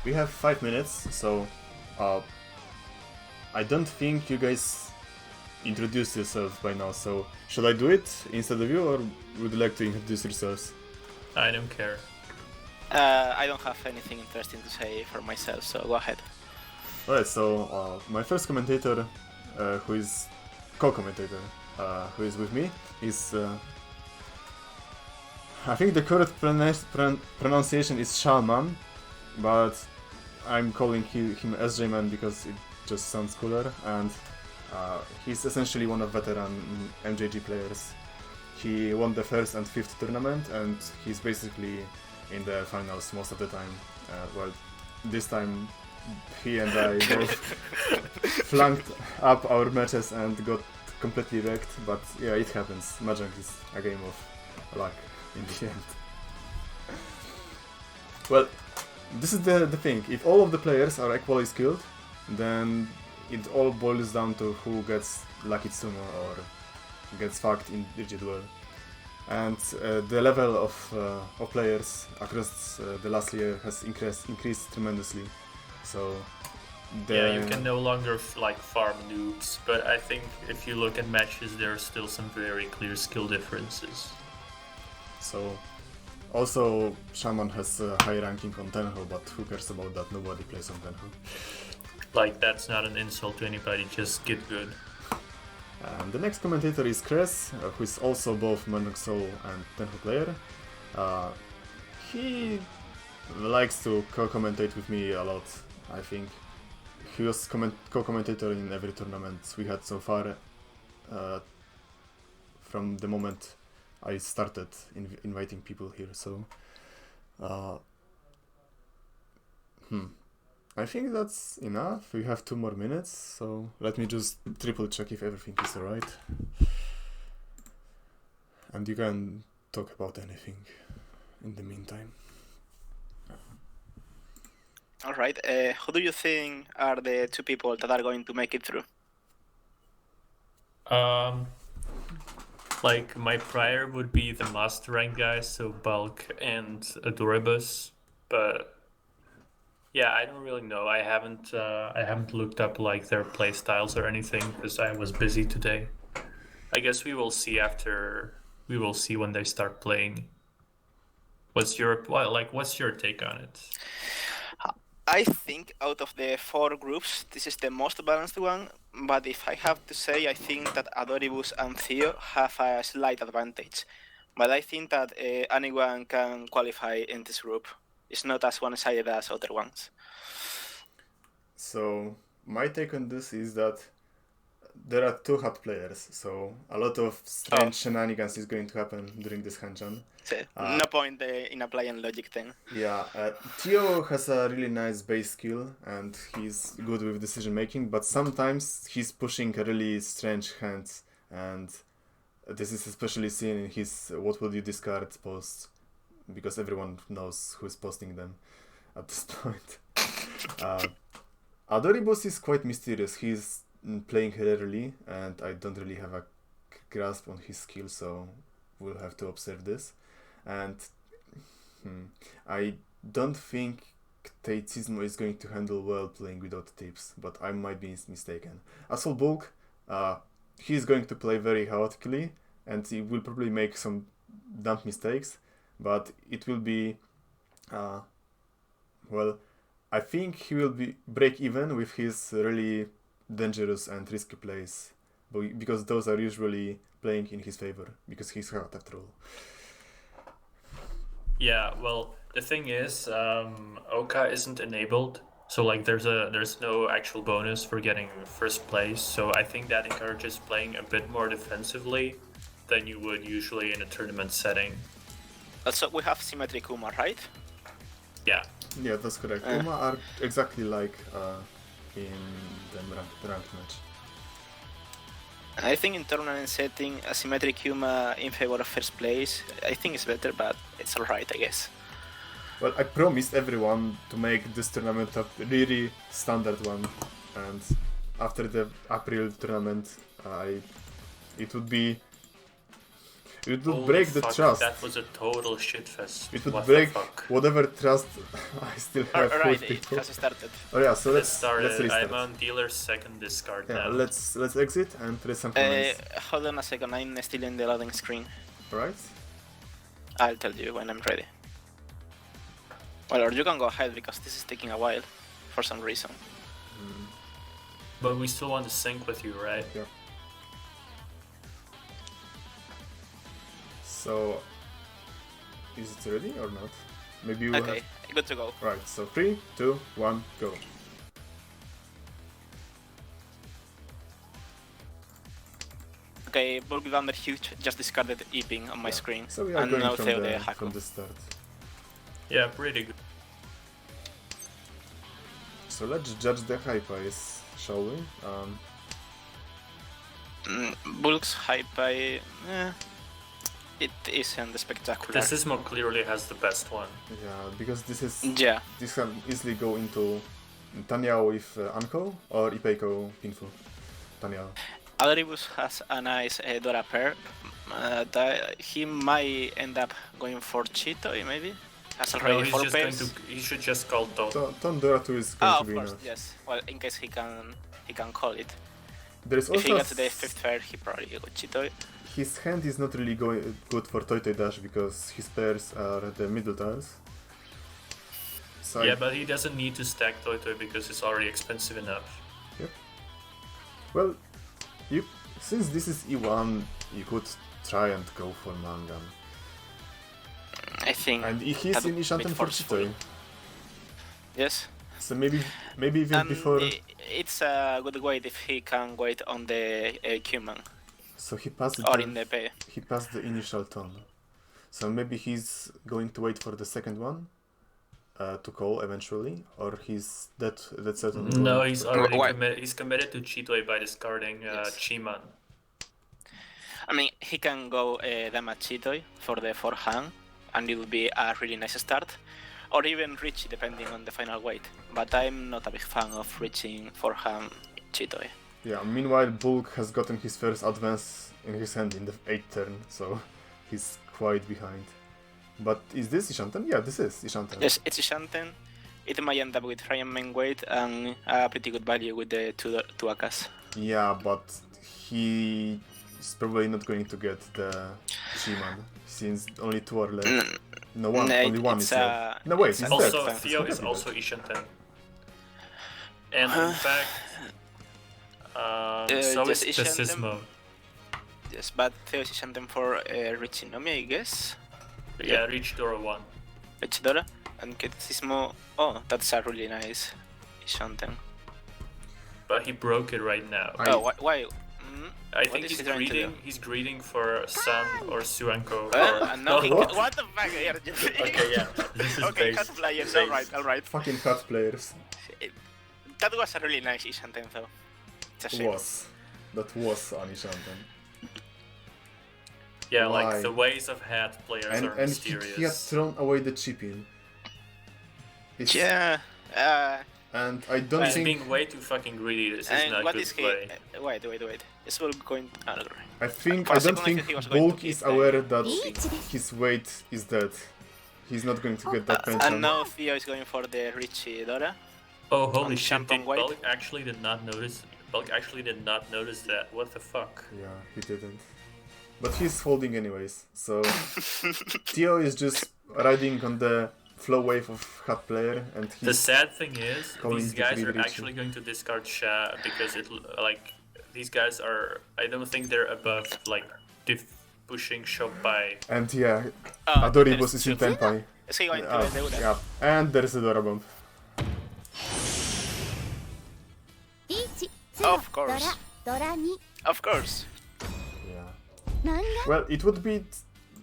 we have 5 minutes, so I don't think you guys introduced yourselves by now, so should I do it instead of you, or would you like to introduce yourselves? I don't care. I don't have anything interesting to say for myself, so go ahead. Alright, so my first commentator, who is co-commentator, who is with me, is I think the correct pronunciation is sjaalman, but I'm calling him sjaalman because it just sounds cooler, and he's essentially one of veteran MJG players. He won the first and fifth tournament, and he's basically in the finals most of the time. Well, this time he and I both flanked up our matches and got completely wrecked, but yeah, it happens. Mahjong is a game of luck in the end. Well, this is the thing. If all of the players are equally skilled, then it all boils down to who gets lucky Tsumo or gets fucked in Digit Duel. And the level of players across the last year has increased tremendously. So yeah, you can no longer farm noobs, but I think if you look at matches, there are still some very clear skill differences. So also Shaman has a high ranking on Tenho, but who cares about that? Nobody plays on Tenho. Like, that's not an insult to anybody, just get good. And the next commentator is Kress, who is also both Mahjong Soul and Tenho player. He likes to co-commentate with me a lot, I think. He was co-commentator in every tournament we had so far, from the moment I started inviting people here, so I think that's enough. We have 2 more minutes, so let me just triple check if everything is alright. And you can talk about anything in the meantime. Alright, who do you think are the 2 people that are going to make it through? Like, my prior would be the master rank guys, so Bulk and Adoribus, but yeah, I don't really know. I haven't looked up like their play styles or anything because I was busy today. I guess we will see when they start playing. What's your take on it? I think out of the 4 groups, this is the most balanced one, but if I have to say, I think that Adoribus and Theo have a slight advantage. But I think that anyone can qualify in this group. It's not as one-sided as other ones. So my take on this is that there are 2 hot players, so a lot of strange shenanigans is going to happen during this Hanjan. So, no point in applying logic then. Yeah, Theo has a really nice base skill and he's good with decision making, but sometimes he's pushing really strange hands, and this is especially seen in his "what will you discard" posts, because everyone knows who's posting them at this point. Adoribus is quite mysterious. He's playing rarely, and I don't really have a grasp on his skill, so we'll have to observe this. And I don't think Ktecismo is going to handle well playing without tips, but I might be mistaken. As for Bulk, he's going to play very chaotically, and he will probably make some dumb mistakes, but it will be, well, I think he will break even with his really dangerous and risky plays, because those are usually playing in his favor, because he's hard after all. Yeah, well, the thing is, Oka isn't enabled, so like there's no actual bonus for getting first place. So I think that encourages playing a bit more defensively than you would usually in a tournament setting. Also, we have symmetric Uma, right? Yeah. Yeah, that's correct. Uma are exactly like in the ranked match. I think in tournament setting, a symmetric Uma in favor of first place, I think it's better, but it's alright, I guess. Well, I promised everyone to make this tournament a really standard one, and after the April tournament, it would be... It would Holy break the fuck, trust. That was a total shitfest. It would What break the fuck? whatever trust I still have Alright, with it people. has started. Oh yeah, so Let's let's start it. restart. I'm on dealer's second discard Yeah, now. let's exit and resynchronize. Hold on a second, I'm still in the loading screen. Alright? I'll tell you when I'm ready. Well, or you can go ahead because this is taking a while for some reason. But we still want to sync with you, right? Yeah. So, is it ready or not? Maybe you Okay, good to go. Right, so 3, 2, 1, go. Okay, BULKVANDERHUGE just discarded Eeping on my screen. So we are and going now from Theo the, the Haku. from the start. Yeah, pretty good. So let's judge the high pace, shall we? Bulk's high pie, it isn't spectacular. Ktecismo clearly has the best one. Yeah, because this Yeah, can easily go into Tanyao with Anko or Ipeiko Pinfu. Tanyao. adoribus has a nice Dora pair. He might end up going for Chitoi, maybe? Has No, already he's 4 just going pairs. to. He should just call Ton. Tondora 2 is going Oh, to of be course, enough. yes. Well, in case he can call it. There is If he also gets the 5th pair, he probably go Chitoi. his hand is not really good for Toy Dash because his pairs are the middle tiles. So Yeah, but he doesn't need to stack Toy because it's already expensive enough. well, since this is E1, you could try and go for Mangan. I think. And he's that in would Ishanten be for forceful. Chitoy. Yes. So maybe even And before. it's a good wait if he can wait on the Q-man So he passed or in the pay. he passed the initial turn. So maybe he's going to wait for the second one to call eventually, or he's that's certain. No, going he's to- already Why? he's committed to Chitoi by discarding Yes. Chiman. I mean, he can go Dama Chitoi for the forehand, and it will be a really nice start. Or even Richie, depending on the final weight. But I'm not a big fan of reaching forehand Chitoi. Yeah. Meanwhile, Bulk has gotten his first advance in his hand in the 8th turn, so he's quite behind. But is this Ishanten? Yeah, this is Ishanten. Yes, it's Ishanten. It might end up with Ryan main weight and a pretty good value with the two Akas. Yeah, but he is probably not going to get the Shiman since only 2 are left. No, one. No, Only one it's is left. No, wait, it's he's a- dead. Also, Thanks. Theo He's is dead. also Ishanten. And in fact, so just is Ishanten. Ktecismo. Yes, but Theo is Ishanten for Richie Nomi, I guess. Yeah, reach Dora 1. Richidora and Ktecismo. Oh, that's a really nice Ishanten. But he broke it right now. Oh, why? I What think is he's he trying to greeting. do? He's greeting for Sun or Suanko. And now he What? what the fuck? Okay, yeah. This is Okay, base. cut players. Base. Alright. Fucking hot players. That was a really nice Ishanten though. It's a shame. That was an Ishanten. Yeah, Why? like the ways of hat players And are he had mysterious. thrown away the chip-in. It's- Yeah. And I don't He's think... being way too fucking greedy. This is And not what good is he? play. Wait. Is Bulk going? Oh, no. I think... For I a don't second I think thought he was going Bulk to is hit the- aware that his weight is dead. He's not going to get that pension. And now Theo is going for the Richie Dora. Oh, holy On shit! Shampoo Did White. Bulk actually did not notice. Bulk actually did not notice that. What the fuck? Yeah, he didn't. But he's holding anyways, so... Theo is just riding on the flow wave of hot player, and The he's... sad thing is, Going these to guys free are Richie. actually going to discard Sha because it like these guys are. I don't think they're above like pushing shop by. And yeah, Oh, Adoribus there's is in two. Tenpai. Is he going to do that? Yeah, and there's a Dora bomb. Of course. ドラ2 Of course. Yeah. 漫画 Well, it would be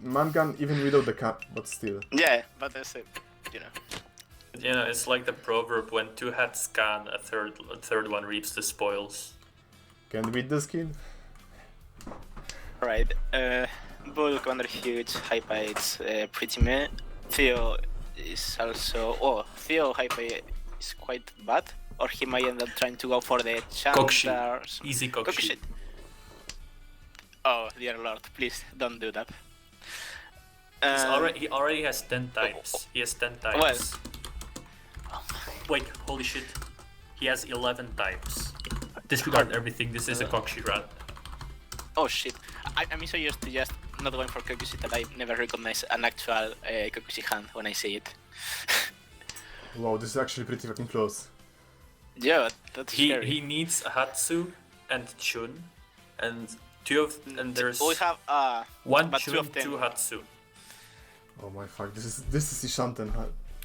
Mangan even without the cap, but still. Yeah, but that's it. You know. You know, it's like the proverb: when two hats scan, a third one reaps the spoils. Can beat the skin? Right. BULKVANDERHUGE Hyper it's pretty meh. Theo is also. Oh, Theo Hyper is quite bad. Or he might end up trying to go for the Cockshit. Chandler. Easy cockshit. Oh, dear lord, please don't do that. He already has 10 types. He has 10 types. Well. Wait, holy shit. He has 11 types. Disregard everything, this is a Kokushi run. Oh shit. I'm so used to just not going for Kokushi that I never recognize an actual Kokushi hand when I see it. Wow, this is actually pretty fucking close. Yeah, that's scary. He needs Hatsu and Chun, and there's we have one but Chun, two of them. 2 Hatsu. Oh my fuck, this is Ishanten.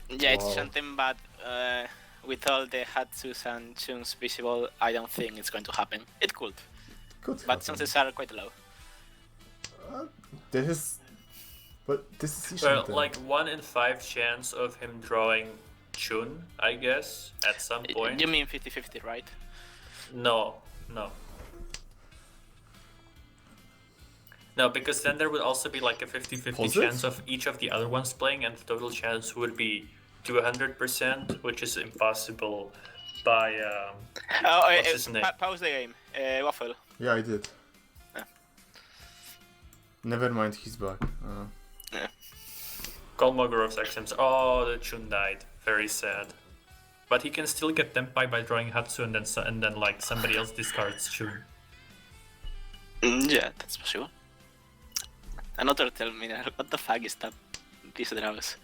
Yeah, it's Wow. Shanten, but with all the Hatsus and Chuns visible, I don't think it's going to happen. It could, Could but happen. chances are quite low. This is Well, Ishanten. like 1 in 5 chance of him drawing Chun, I guess, at some point. You mean 50-50, right? No. No, because then there would also be like a 50-50 Positive? chance of each of the other ones playing, and the total chance would be 200%, which is impossible by what's his name? Pause the game. Waffle. Yeah, I did. Yeah. Never mind, he's back. Kolmogorov's XMs. Oh, the Chun died. Very sad. But he can still get Tempai by drawing Hatsu, and then like somebody else discards Chun. Yeah, that's possible. Another terminal. What the fuck is that? These draws.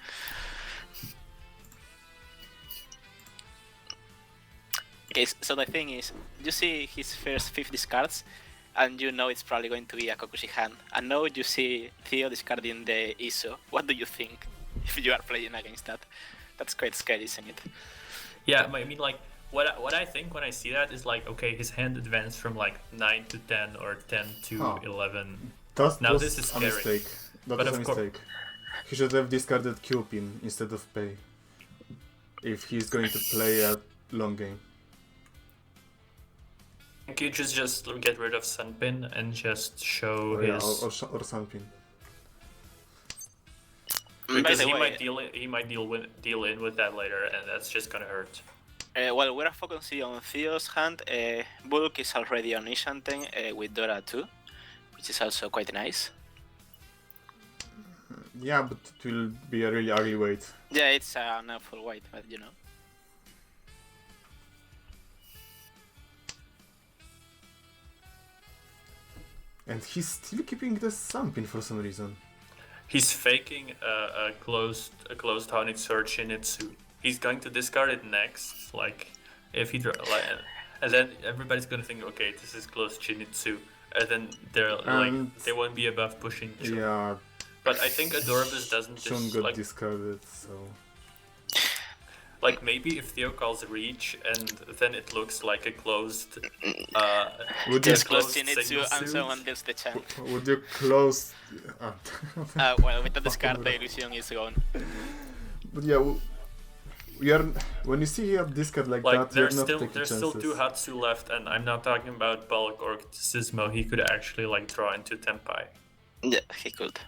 Okay, so the thing is, you see his first 5 discards, and you know it's probably going to be a Kokushi hand. And now you see Theo discarding the ISO. What do you think if you are playing against that? That's quite scary, isn't it? Yeah, I mean, like, what I think when I see that is like, okay, his hand advanced from like 9 to 10 or 10 to Huh. 11. That Now was this is a scary. mistake. That But was a of course- mistake. He should have discarded Q-pin instead of pay. If he's going to play a long game. I think you just get rid of Sunpin and just show Yeah, his or something. By because the he way, might deal in with that later, and that's just gonna hurt. while we're focusing on Theo's hand, Bulk is already on Ishanten with Dora too, which is also quite nice. Yeah, but it will be a really ugly wait. Yeah, it's an awful white, but you know. And he's still keeping the Sampin for some reason. He's faking a closed Honic Search in Itsu. He's going to discard it next, like if he and then everybody's gonna think, okay, this is closed Chinitsu, and then they won't be above pushing Chun. Yeah, But I think Adoribus doesn't Chun just got discarded, so... like maybe if Theo calls reach and then it looks like a closed Would you, Just close signal Chinitsu and suit. someone deals the champ. would you close... Well, with the discard, the illusion is gone. But yeah, we are... When you see a discard like that, you're there's not still taking there's chances. still 2 Hatsu left, and I'm not talking about Bulk or Ktecismo. He could actually like draw into Tempai. Yeah, he could.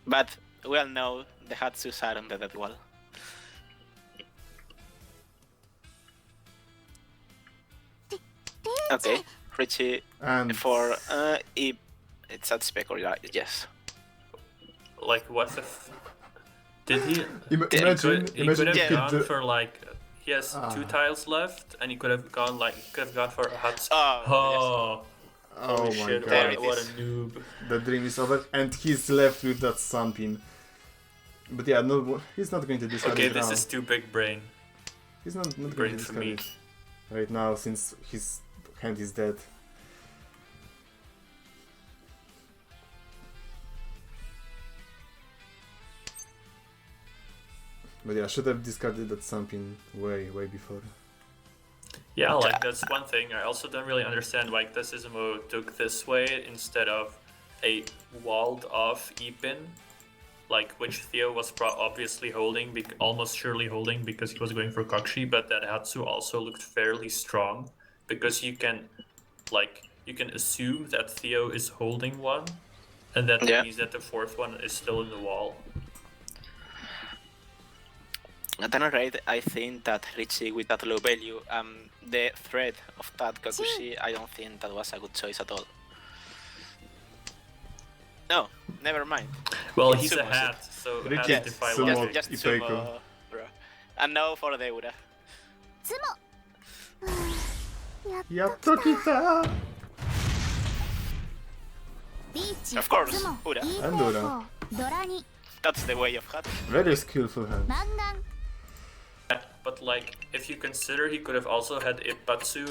But we all know the Hatsus are on the dead wall. Okay, Richie And for it's at spec or yes. Like what the? Did he? imagine He could have he gone could- for like. He has 2 tiles left, and he could have gone for a Hatsu. Oh, Oh, Oh holy my shit! god. There it What a is. noob. The dream is over, and he's left with that Sunpin. But yeah, no, he's not going to discard Okay, it this now. is too big brain. He's not going brain to for discard me. it right now, since his hand is dead. But yeah, I should have discarded that Sunpin way before. Yeah, like that's one thing. I also don't really understand why Ktecismo took this way instead of a walled off E-pin, like which Theo was obviously holding, almost surely holding because he was going for Kokushi, but that Hatsu also looked fairly strong because you can assume that Theo is holding one, and that Yeah. means that the 4th one is still in the wall. At any rate, I think that Richie with that low value, the threat of that Kokushi, I don't think that was a good choice at all. No, never mind. Well, It's he's a sumo, hat, so Ricky, hats Yes, defy sumo. logic. just Ipeiko. sumo, bro. And now for the Ura. つもやっ Yatokita! リーチ Of course, つも Ura. いい And 方 Ura. 向ドラに That's the way of hat. Very skillful hand. マンガン But like, if you consider he could have also had Ipatsu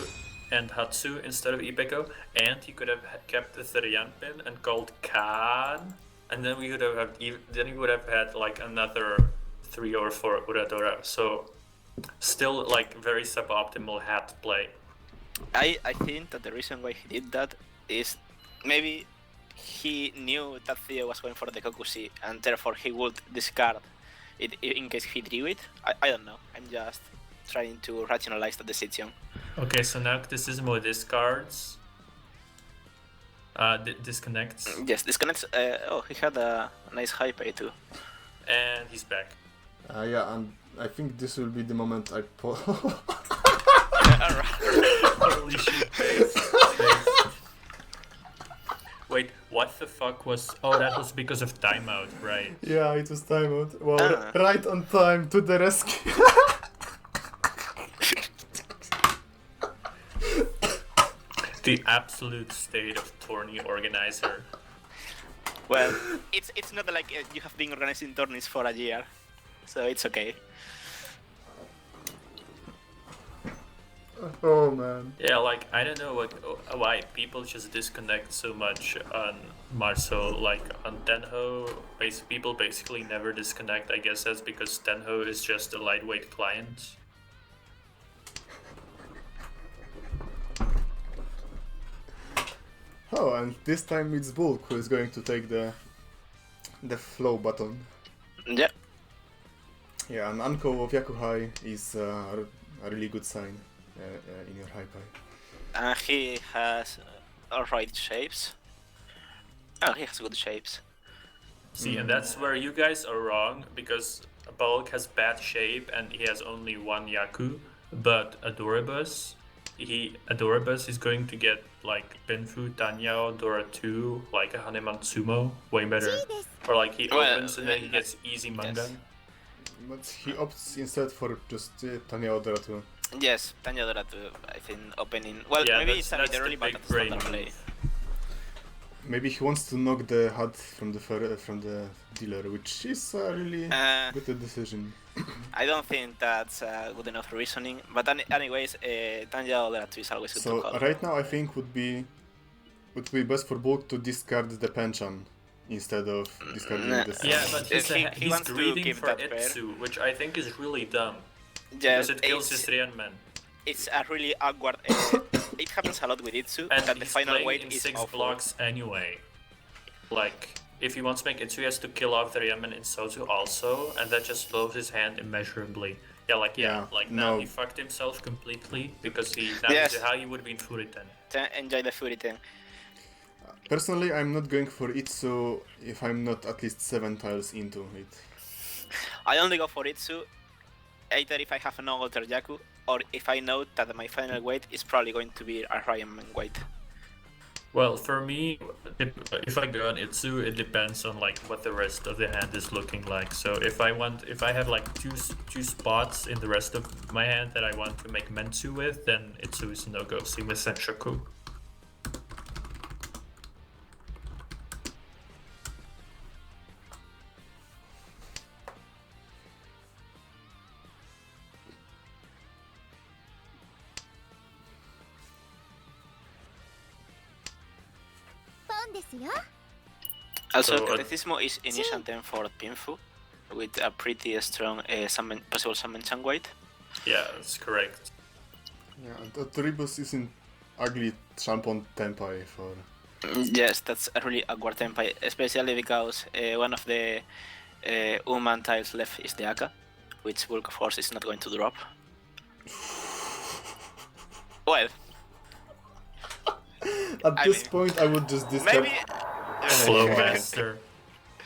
and Hatsu instead of Ipeiko, and he could have kept the Therianpin and called Kan, and then we would have then he would have had like another 3 or 4 Uradora. So still like very suboptimal hat play. I think that the reason why he did that is maybe he knew that Theo was going for the Kokushi, and therefore he would discard it in case he drew it. I don't know. I'm just trying to rationalize the decision. Okay, so now Ktecismo discards. Disconnects, Yes, disconnects. Oh, he had a nice high pay too. and he's back. Yeah, and I think this will be the moment I Alright. Holy shit. Wait, what the fuck was... Oh, that was because of timeout, right? Yeah, it was timeout. Wow, Ah. right on time to the rescue. The absolute state of Tourney organizer. Well, it's not like you have been organizing tourneys for a year, so it's okay. Oh man. Yeah, like, I don't know why people just disconnect so much on Marso. Like, on Tenho, people basically never disconnect. I guess that's because Tenho is just a lightweight client. Oh, and this time it's Bulk who is going to take the flow button. Yeah. Yeah, and Anko of Yakuhai is a really good sign in your high pie. And he has alright shapes. Oh, he has good shapes. See, and that's where you guys are wrong, because Bulk has bad shape and he has only one Yaku, but Adoribus is going to get like Benfu, Tanyao, Dora 2, like a Haneman Sumo, way better. Or like he Well, opens and then he gets easy Mangan. But he opts instead for just Tanya Odora too. Yes, Tanya Dora too, I think opening. Well, Yeah, maybe that's, it's a that's bit the early, but big that's brain not play. move. Maybe he wants to knock the HUD from the dealer, which is a really good decision. I don't think that's good enough reasoning. But anyways, Tanya Dora 2 is always good to So call. right now I think would be best for Bulk to discard the Penchan instead of discarding the Sun. Yeah, but he's He wants to greeding give for that pair. Itsu, which I think is really dumb. Yeah, Because it kills his Rianmen. it's a really awkward. It happens a lot with Itsu, And that the he's final playing weight in is 6 awful. blocks anyway. Like, if he wants to make Itsu, he has to kill off the Rianmen in Sozu also, and that just slows his hand immeasurably. Yeah, now no. he fucked himself completely, because now Yes. he's how he would be in Furiten. Enjoy the Furitan. Personally, I'm not going for Itsu if I'm not at least 7 tiles into it. I only go for Itsu either if I have no alter Yaku or if I know that my final weight is probably going to be a Ryan weight. Well, for me, if I go on Itsu, it depends on like what the rest of the hand is looking like. So if I have like two spots in the rest of my hand that I want to make Mentsu with, then Itsu is no go. Same with Senshoku. Also, So, Ktecismo is initial 10 for Pinfu with a pretty strong possible summon Chang weight. Yeah, that's correct. Yeah, and adoribus is in ugly Champon Tempai for... Yes, that's a really awkward tempai, especially because one of the Uman tiles left is the Aka, which Bulk of course is not going to drop. Well, At I this mean, point I would just discard... maybe. Flow Master.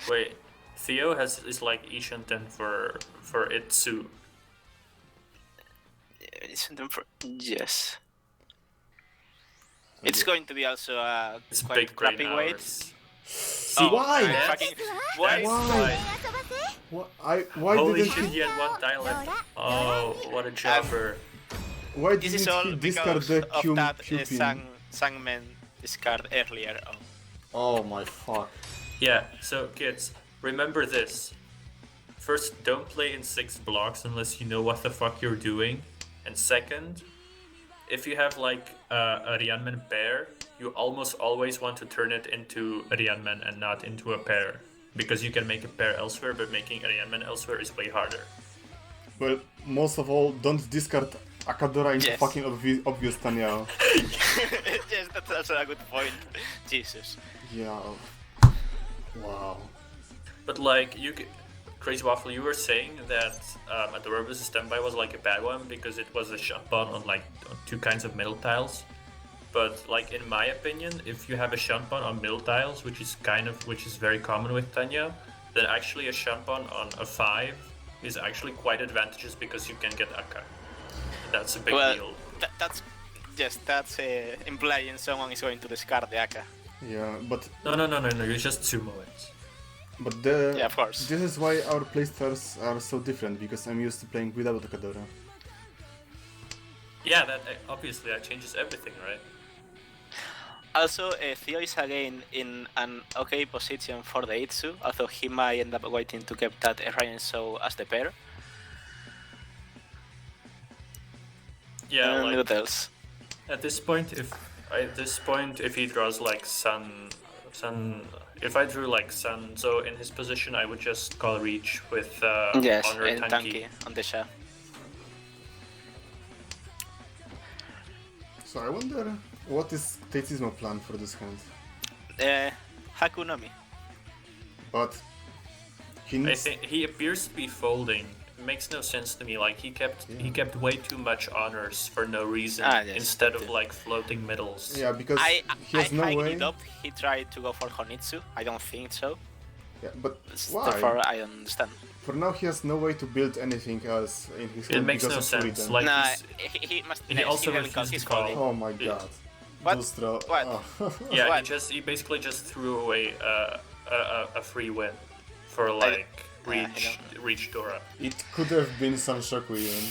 Wait, Theo is like Ishan 10 for Itsu. Yes. It's going to be also a It's quite big brain crappy weight. hours. See why? yeah. Fucking, why? Why? Why Holy didn't shit, he? he had one tile left. Oh, what a jobber. Why This is didn't all he discard because the of that Q-pin? Sangman discard earlier on. Oh my fuck. Yeah, so kids, remember this. First, don't play in 6 blocks unless you know what the fuck you're doing. And second, if you have like a Rianmen pair, you almost always want to turn it into a Rianmen and not into a pair. Because you can make a pair elsewhere, but making a Rianmen elsewhere is way harder. Well, most of all, don't discard Akadora into Yes. fucking obvious Tanya. Yes, that's also a good point. Jesus. Yeah. Wow. But like, Crazy Waffle, you were saying that adoribus standby was like a bad one because it was a shunpon on like 2 kinds of middle tiles. But like in my opinion, if you have a shunpon on middle tiles, which is very common with Tanya, then actually a shunpon on a 5 is actually quite advantageous because you can get Akka. That's a big deal. That's implying someone is going to discard the Akka. Yeah, but No, you just sumo it. Yeah, of course. This is why our playstyles are so different, because I'm used to playing without Akadora. Yeah, obviously that changes everything, right? Also, Theo is again in an okay position for the Itsu, although he might end up waiting to keep that Ryan Show as the pair. Yeah, And like what else? at this point, if he draws like Sun, if I drew like Sanzo in his position, I would just call Reach with Yes, Honor and Tanki. Tanki on the Sha. So I wonder, what is Ktecismo plan for this hand? Hakunomi. But he I needs... think he appears to be folding. It makes no sense to me. Like he kept way too much honors for no reason Yes, instead of like floating middles. Yeah, because I he has no hiked way... it up. He tried to go for Honitsu. I don't think so. Yeah, but Therefore, why? I don't understand. For now he has no way to build anything else in his It hand makes because no of sense. freedom. Like Nah, he's- he must be he nice. also He refused his to call. calling. Oh my god. What? Dustra. What? Oh. yeah, What? he basically just threw away a free win for like reach Dora. It could have been some Shokuyen.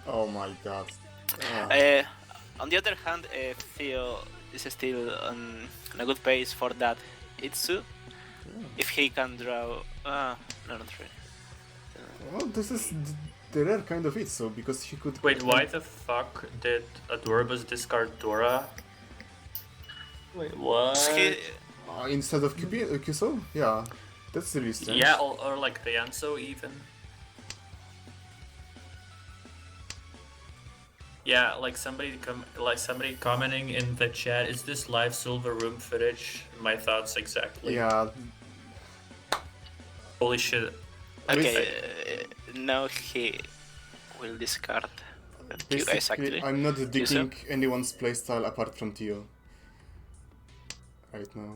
Oh my god. Ah. On the other hand, Theo is still on a good pace for that Itsu. If he can draw... no, not really. Well, this is the rare kind of it, so because he could... Wait, why the fuck did Adoribus discard Dora? Wait, what? Instead of Kyuso? Yeah, that's really strange. Yeah, or like Ryanso even. Yeah, like somebody commenting in the chat, is this live silver room footage? My thoughts exactly. Yeah. Holy shit. Okay, now he will discard you guys Basically, actually. I'm not digging anyone's playstyle apart from Theo. Right now.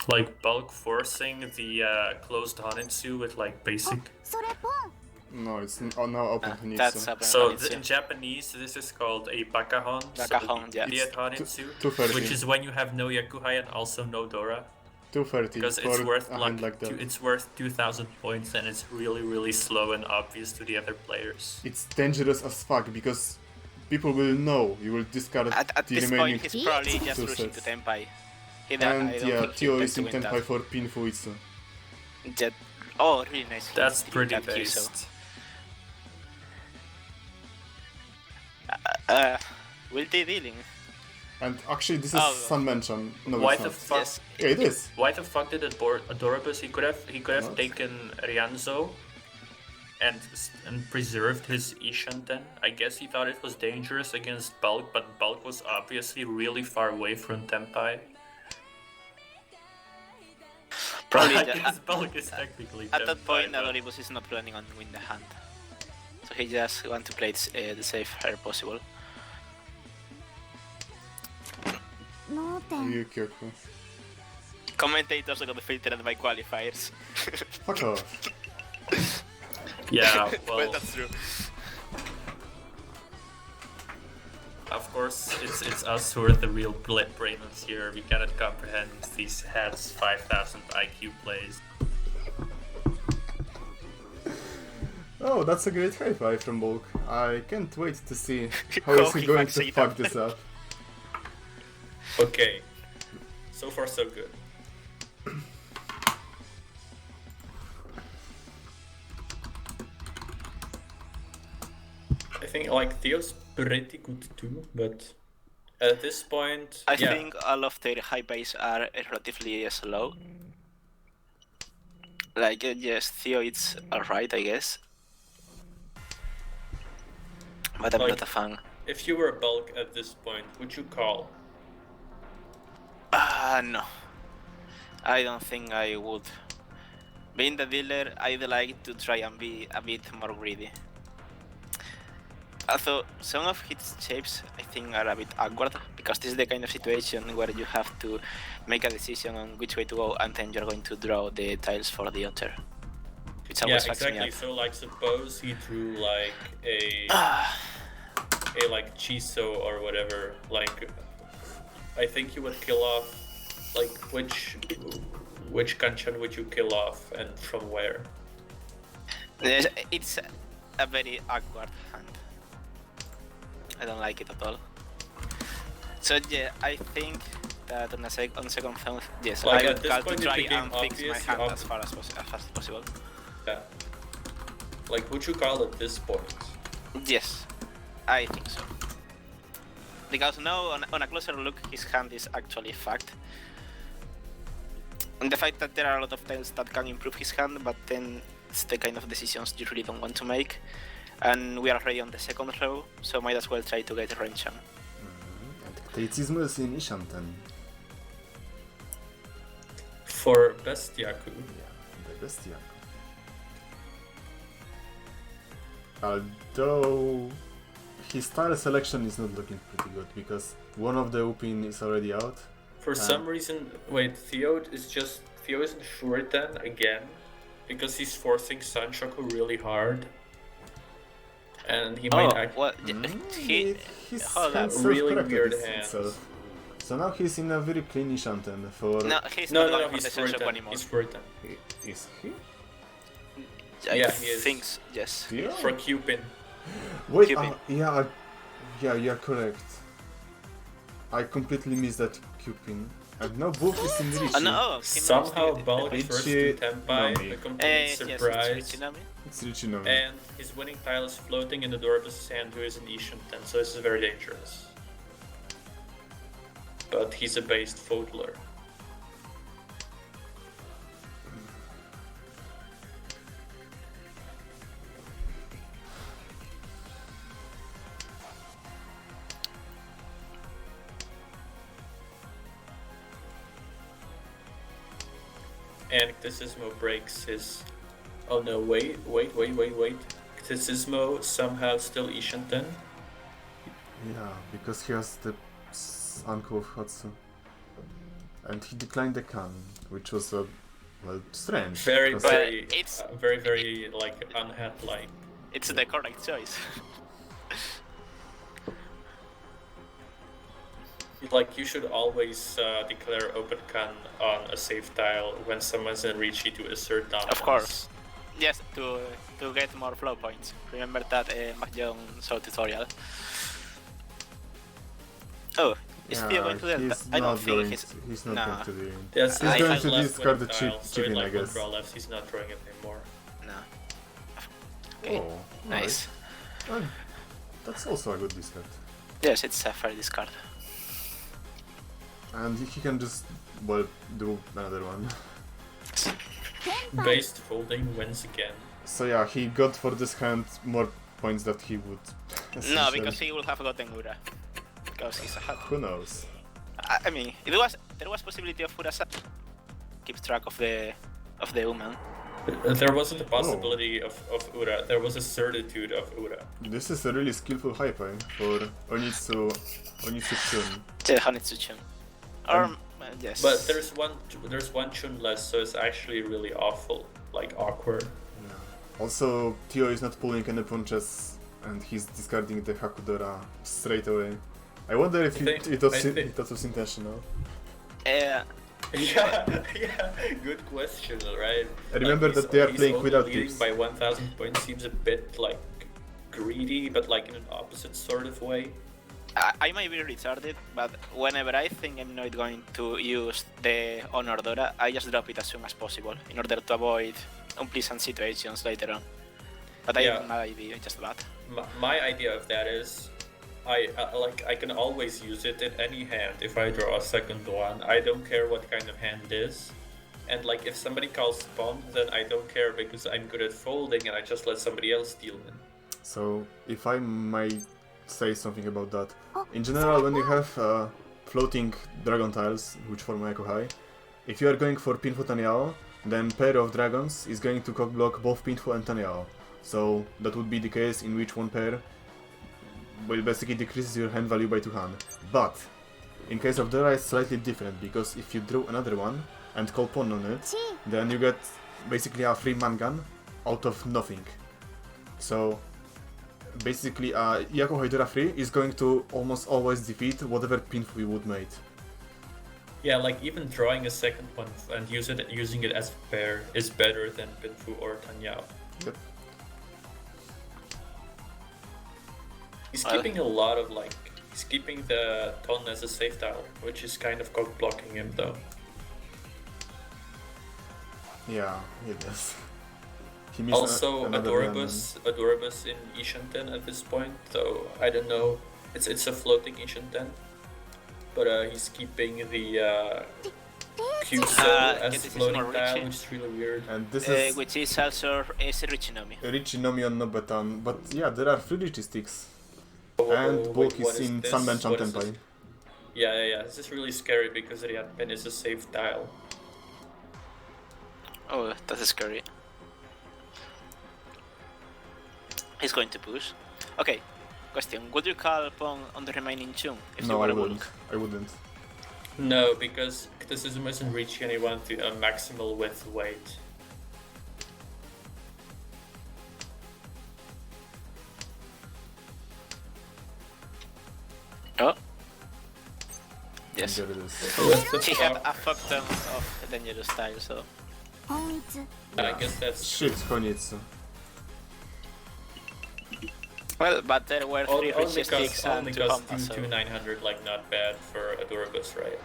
Like bulk forcing the closed Honitsu with like basic. それポン No, it's now open to That's Nitsu. a So Honitsu. in Japanese, this is called a bakahon. Bakahon, so yeah. idiot Honitsu, 230. which is when you have no Yakuhai and also no Dora. 230 Because for it's worth a hand like that. it's worth 2,000 points and it's really slow and obvious to the other players. It's dangerous as fuck because people will know you will discard At the this remaining point, he's probably just two rushing to sets. Tenpai. I And don't yeah, think he Theo intends is to in win Tenpai for pin Fuitsu. that. Oh, really nice. That's He pretty got Kyuso. based. Will they dealing? And actually, this is Oh. some mention. No, Why it's the not. fuck? Yes. Yeah, it is. Why the fuck did Adoribus? He could have What? taken Ryanzo and preserved his Ishanten. I guess he thought it was dangerous against Bulk, but Bulk was obviously really far away from Tenpai. Probably Because Bulk is technically at that Tenpai, point, but- Adoribus is not planning on win the hand. So he just want to play it, the safe hair possible. 脳天 Ryukyoku. Commentators are gonna filter by qualifiers. Fuck off. Yeah, Well, well, that's true. Of course, it's us who are the real brainless here. We cannot comprehend these heads 5,000 IQ plays. Oh, that's a great high five from Bulk. I can't wait to see how is he going to fuck this up. Okay, so far so good. I think like Theo's pretty good too, but at this point, I think all of their high base are relatively slow. Like, yes, Theo it's alright, I guess. But I'm Like- not a fan. if you were a Bulk at this point, would you call? No. I don't think I would. Being the dealer, I'd like to try and be a bit more greedy. Although some of his shapes I think are a bit awkward, because this is the kind of situation where you have to make a decision on which way to go, and then you're going to draw the tiles for the other. Which Yeah, always fucks me exactly. up. So like, suppose he drew like a like Chiso or whatever. Like, I think you would kill off. Like, which Kanchan would you kill off, and from where? Yes, it's a very awkward hand. I don't like it at all. So yeah, I think that on second thought, yes, Like, I at would this call to point it try became and fix my obvious, hand you as fast as possible. Yeah. Like, would you call at this point? Yes, I think so. Because now, on a closer look, his hand is actually fucked. And the fact that there are a lot of tiles that can improve his hand, but then it's the kind of decisions you really don't want to make. And we are already on the second row, so might as well try to get Renchan. And Ktecismo is in Ishanten. For Bestiaku. Yeah, the Bestia. Although his tile selection is not looking pretty good because one of the Upin is already out. For some reason, wait, Theo isn't sure then again, because he's forcing Sanshoku really hard. And he might act well, His hold hands up. Really self-corrected weird itself. hands. So now he's in a very clean Ishanten for... No, he's No, not going for he's the for Senshoku it. anymore. He's for it. Is he? I Yeah, he is. think yes. Yeah. For Cupin. Wait, Cupid. yeah, you're correct. I completely missed that Cupin. And now both is in Richie. No, Somehow Bulk Richie first to Tenpai, Nami. a complete surprise. Yes, it's It's Richie Nami. And his winning tile is floating in the Adoribus' hand, who is an Ishanten, so this is very dangerous. But he's a based Fodler. And Ktecismo breaks his... Oh no, wait. Ktecismo somehow still Ishanten. Yeah, because he has the uncle of Hatsu. And he declined the can, which was well, strange. Very, because- very, it's- very, like, unhat-like. It's the correct choice. Like, you should always declare open can on a safe tile when someone's in Richie to assert dominance. Of course. Yes, to get more flow points. Remember that Mahjong Soul tutorial. Oh, is Theo going to that? he's I don't not think going he's... to, he's not Nah. going to do it. Yes, He's I going had to left discard the one tile, so chicken, I like guess. one draw left, he's not drawing it anymore. No. Okay, Oh, nice. Well, that's also a good discard. Yes, it's a fair discard. And he can just, well, do another one. Based folding wins again. So yeah, he got for this hand more points that he would. No, essentially- because he would have gotten Ura. Because he's a hat. Who knows? I mean, there was possibility of Urasa. Keeps track of the woman. There wasn't a possibility of Ura, there was a certitude of Ura. This is a really skillful hyper for Onitsu Chun. Yeah, Hanitsu-chun. Or yes. But there's one chun less, so it's actually really awful, like awkward. Yeah. Also, Theo is not pulling any punches and he's discarding the Hakudora straight away. I wonder if I think- it was intentional. Uh, Yeah, yeah, good question, right? I remember Like, that they are he's playing only without leading tips. by 1,000 points seems a bit like greedy, but like in an opposite sort of way. I might be retarded, but whenever I think I'm not going to use the Honor Dora, I just drop it as soon as possible in order to avoid unpleasant situations later on. But Yeah. I might be just bad. My idea of that is, I can always use it in any hand if I draw a second one. I don't care what kind of hand it is, and like if somebody calls spawn, then I don't care because I'm good at folding and I just let somebody else deal in. So, if I might say something about that, in general, when you have floating dragon tiles, which form Echo High, if you are going for Pinfu Tanyao, then pair of dragons is going to cockblock both Pinfu and Tanyao. So, that would be the case in which one pair will basically decrease your hand value by 2 hand. But, in case of Dora, it's slightly different, because if you draw another one and call pawn on it, then you get basically a free mangan out of nothing. So, basically, Yakuhai Dora 3 is going to almost always defeat whatever pinfu you would made. Yeah, like even drawing a second one and using it as a pair is better than Pinfu or Tanyao. Yep. He's keeping a lot of he's keeping the Ton as a safe tile, which is kind of cock blocking him though. Yeah, it is. He missed Also, another Adoribus in Ishanten at this point, though I don't know. It's a floating Ishanten, but he's keeping the QSO as Ktecismo floating tile, Richie. which is really weird. And this is Which is also Richinomi. Richinomi on Nobetan, but yeah, there are 3 Richie sticks. Oh, And wait, Bulk what is in this? Sunman What is Chantenpai. this? Yeah. This is really scary because Riatpen is a safe tile. Oh, that's scary. He's going to push. Okay, question. Would you call pawn on the remaining two if you No, were I a wouldn't. Bulk? I wouldn't. No, because Ktecismo isn't reaching anyone to a maximal width weight. Oh. Yes. There it is. So that's the He had fuck. a fuck ton of dangerous style, so... 本一 I guess that's Shit, Konitsu. Well, but there were 3 only Richie sticks and 2 cost combos, so... 900, like not bad for Adoribus, right?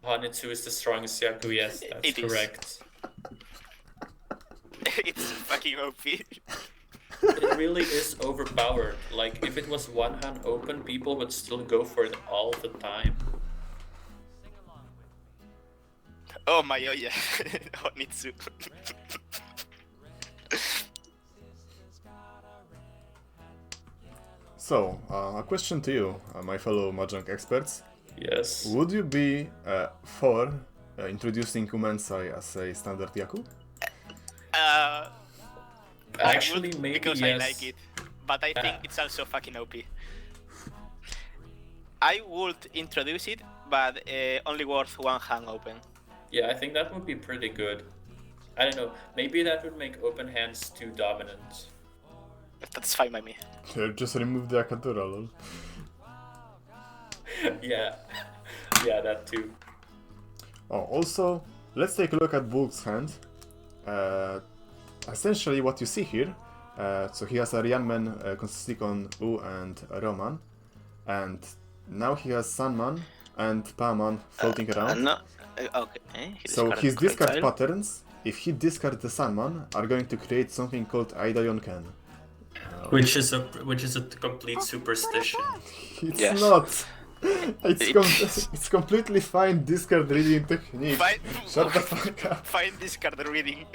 Hanitsu is the strongest Yaku, yes, that's It is. correct. It's fucking OP. It really is overpowered. Like, if it was one hand open, people would still go for it all the time. Oh my, oh yeah. Honitsu. So, a question to you, my fellow Mahjong experts. Yes. Would you be for introducing Umensai as a standard Yaku? Actually, I would, maybe because yes. I like it, but I think it's also fucking OP. I would introduce it, but only worth one hand open. Yeah, I think that would be pretty good. I don't know, maybe that would make open hands too dominant. That's fine by me. Just remove the Akadura, lol. Yeah, yeah, that too. Oh, also, let's take a look at Bulk's hand. Essentially what you see here, so he has a Ryanman consisting on U and Roman, and now he has Sunman and Paman floating around. No, okay. He So discarded his discard Crocodile. patterns, if he discards the Sunman, are going to create something called Idya Ken. Which is a complete superstition. It's Yes. not! It's completely fine discard reading technique. Fine, Shut the fuck up. fine discard reading.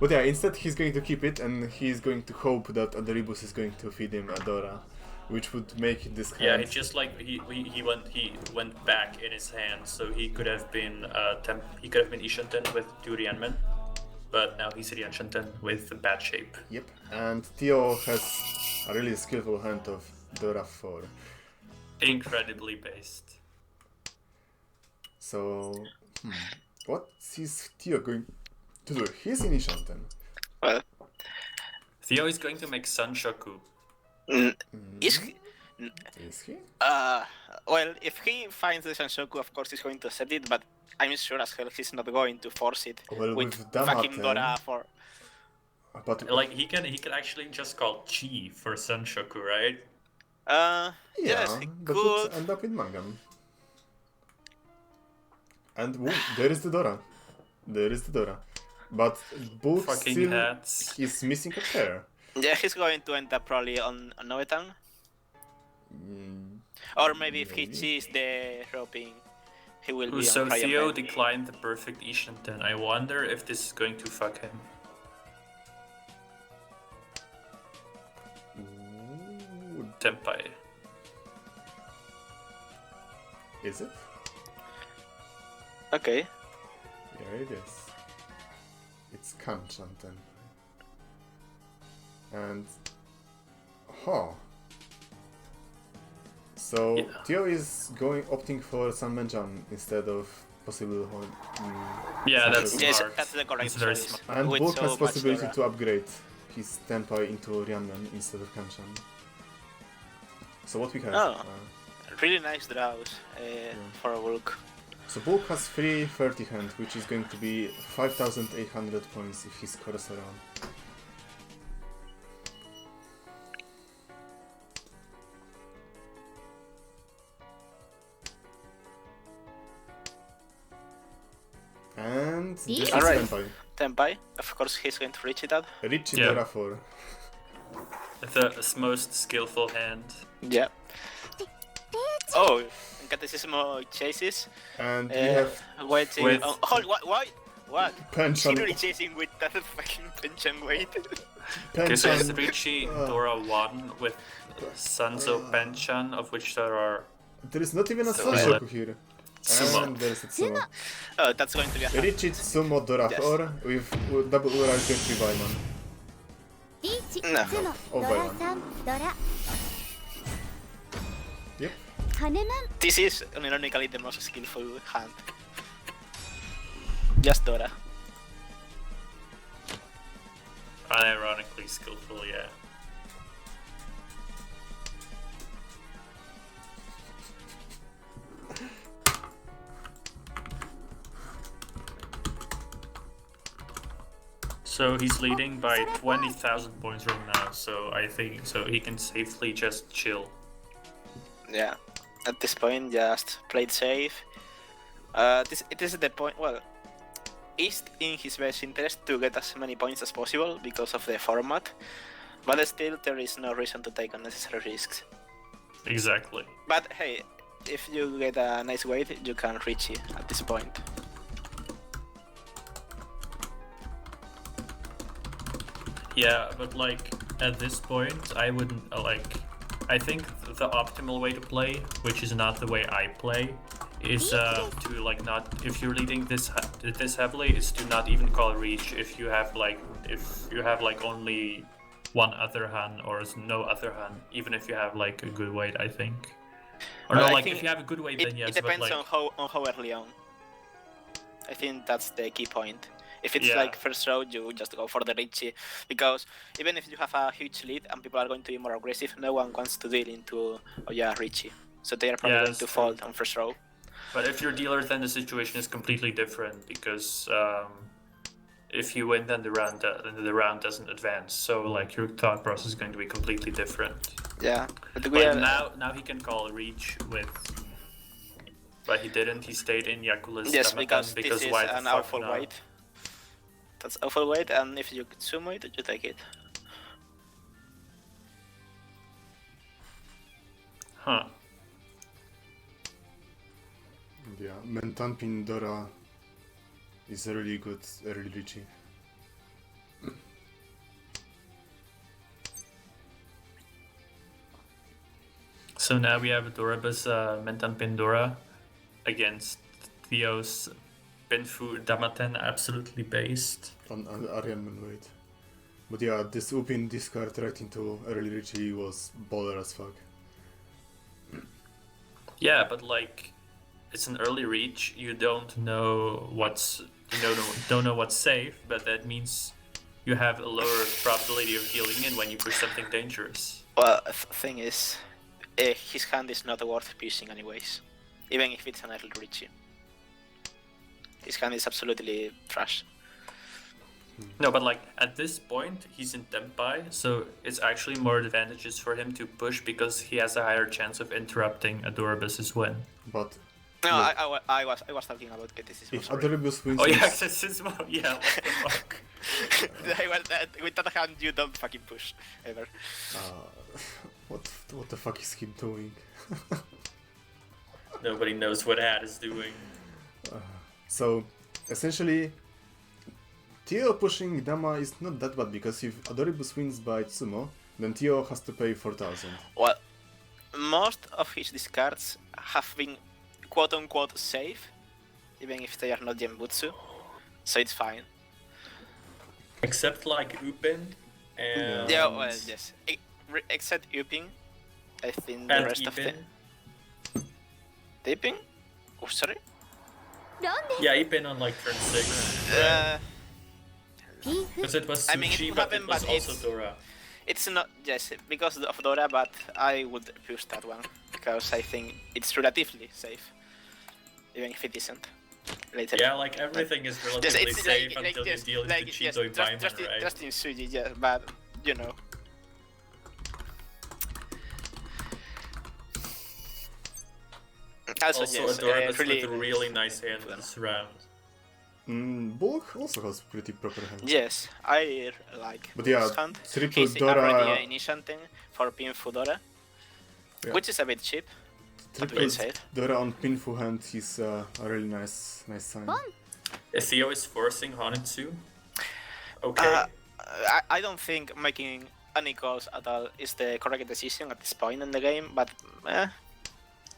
But yeah, instead he's going to keep it and he's going to hope that Adoribus is going to feed him Adora, which would make this hand... Yeah, it's just like he went back in his hand, so he could have been Ishanten with 2 Ryanmen, but now he's Ryanshanten with the bad shape. Yep, and Theo has a really skillful hand of Dora 4. Incredibly based. So, what is Theo going to do? He's in Ishanten. Well, Theo is going to make Sanshoku. is he? Is he? Well, if he finds the Shanshoku, of course he's going to accept it, but I'm sure as hell he's not going to force it Well, with with fucking Damate, Dora for. but Like he can actually just call Chi for Sanshoku, right? yeah, Yes, he that could. would end up in Mangam. And woo, there is the Dora. There is the Dora. But Bulk Fucking still hats. is missing a pair. Yeah, he's going to end up probably on Noetan. Mm, Or maybe if he maybe. cheats the roping, he will be So on Ryan Theo Ben. declined the perfect Ishanten. I wonder if this is going to fuck him. Ooh, Tenpai. is it? Okay. Yeah, it is. It's Kanchanten. And... Huh. So, Yeah. Theo is opting for Sanmenjan instead of possible... Yeah, that's Sanshoku. Yes, smart. that's the correct It's very choice. smart. And With Bulk so has much possibility Dora. to upgrade his Tenpai into Ryanman instead of Kanchan. So what we have? Oh. Really nice draws for a Bulk. So Bulk has 330 hand, which is going to be 5,800 points if he scores around. And this is Alright. Tenpai. Tenpai, of course he's going to reach it up. Rich Yeah. Dora 4. The most skillful hand. Yeah. Oh, Ktecismo chases. And we have Waiting. With- Oh, what? What? Pension. Literally chasing with that fucking pension weight. Okay, so it's Pension. Richie Dora 1 with Sanzo Penchan, of which there are There is not even a So, Sanshoku here. Sumo. And there's a Tsumo. Oh, that's going to be a hard. Richie Tsumo Dora Yes. 4 with double Ura 23 Baiman. リーチ No. ツノ Oh, ド by ラ one. 3ドラ Yep. カネマン This is ironically the most skillful hand. Just Dora. unironically skillful, yeah. So he's leading by 20,000 points right now, so I think he can safely just chill. Yeah. At this point, just play it safe. It is the point. Well, it's in his best interest to get as many points as possible because of the format, but still there is no reason to take unnecessary risks. Exactly. But hey, if you get a nice weight, you can reach it at this point. Yeah, but like at this point, I wouldn't I think the optimal way to play, which is not the way I play, is to like not if you're leading this heavily, is to not even call reach if you have like only one other hand or no other hand, even if you have like a good weight, I think. Or Well, no, I like think if you have a good weight, It, then yes. it depends but like, on how early on. I think that's the key point. If it's Yeah. like first row, you just go for the Richie, because even if you have a huge lead and people are going to be more aggressive, no one wants to deal into Richie. So they are probably Yeah, going that's to true. fold on first row. But if you're dealer, then the situation is completely different because if you win, then the round doesn't advance. So like your thought process is going to be completely different. Yeah, but we Like are, now he can call reach with, but he didn't. He stayed in Yakula's yes, Tamatan because this is why the an fuck awful not? weight. That's awful weight, and if you sumo it, you take it. Huh. Yeah, Mentan Pindora is a really good early Richie. So now we have adoribus Mentan Pindora against Theo's Pinfu Damaten, absolutely based. On Aryanman weight. But yeah, this Upin discard right into early Richie was baller as fuck. Yeah, but like, it's an early reach. You don't know what's what's safe, but that means you have a lower probability of dealing in when you push something dangerous. Well, the thing is, his hand is not worth pushing anyways, even if it's an idle Richie. His hand is absolutely trash. No, but like at this point, he's in Tempai, so it's actually more advantageous for him to push because he has a higher chance of interrupting Adoribus's win. But No, look, I was talking about Ktecismo. if Sorry. adoribus wins, Oh yeah, this- Ktecismo, yeah, what the fuck? With that hand, you don't fucking push ever. what the fuck is he doing? Nobody knows what Ad is doing. So essentially, Theo pushing Dama is not that bad because if Adoribus wins by Tsumo, then Theo has to pay 4,000. Well, most of his discards have been quote-unquote safe, even if they are not Genbutsu, so it's fine. Except like Upin and... Yeah, well, yes. Except Uping, I think the And rest of them... Ipin. Taping? Oh, sorry? なんで Yeah, Ipin on like turn 6.ピーフ Because it was I mean, Tsuchi, it but happened, it was but also it's- Dora. It's not, yes, because of Dora, but I would push that one, because I think it's relatively safe, even if it isn't later. Yeah, like everything is relatively Yes, it's safe like until just, you deal like, into yes, Chidoi Paimon, just, right? just in Suji, yeah, but, you know. Also, yes, Adoribus really, with a really nice hand this round. Bulk also has pretty proper hand. yes, I like But yeah, this hand. triple He's Dora, already initiating for Pinfu Dora, Yeah. which is a bit cheap. triple we'll say it. Dora on Pinfu hand is a really nice sign. ボン Theo is forcing Hanitsu. Okay. I don't think making any calls at all is the correct decision at this point in the game, but I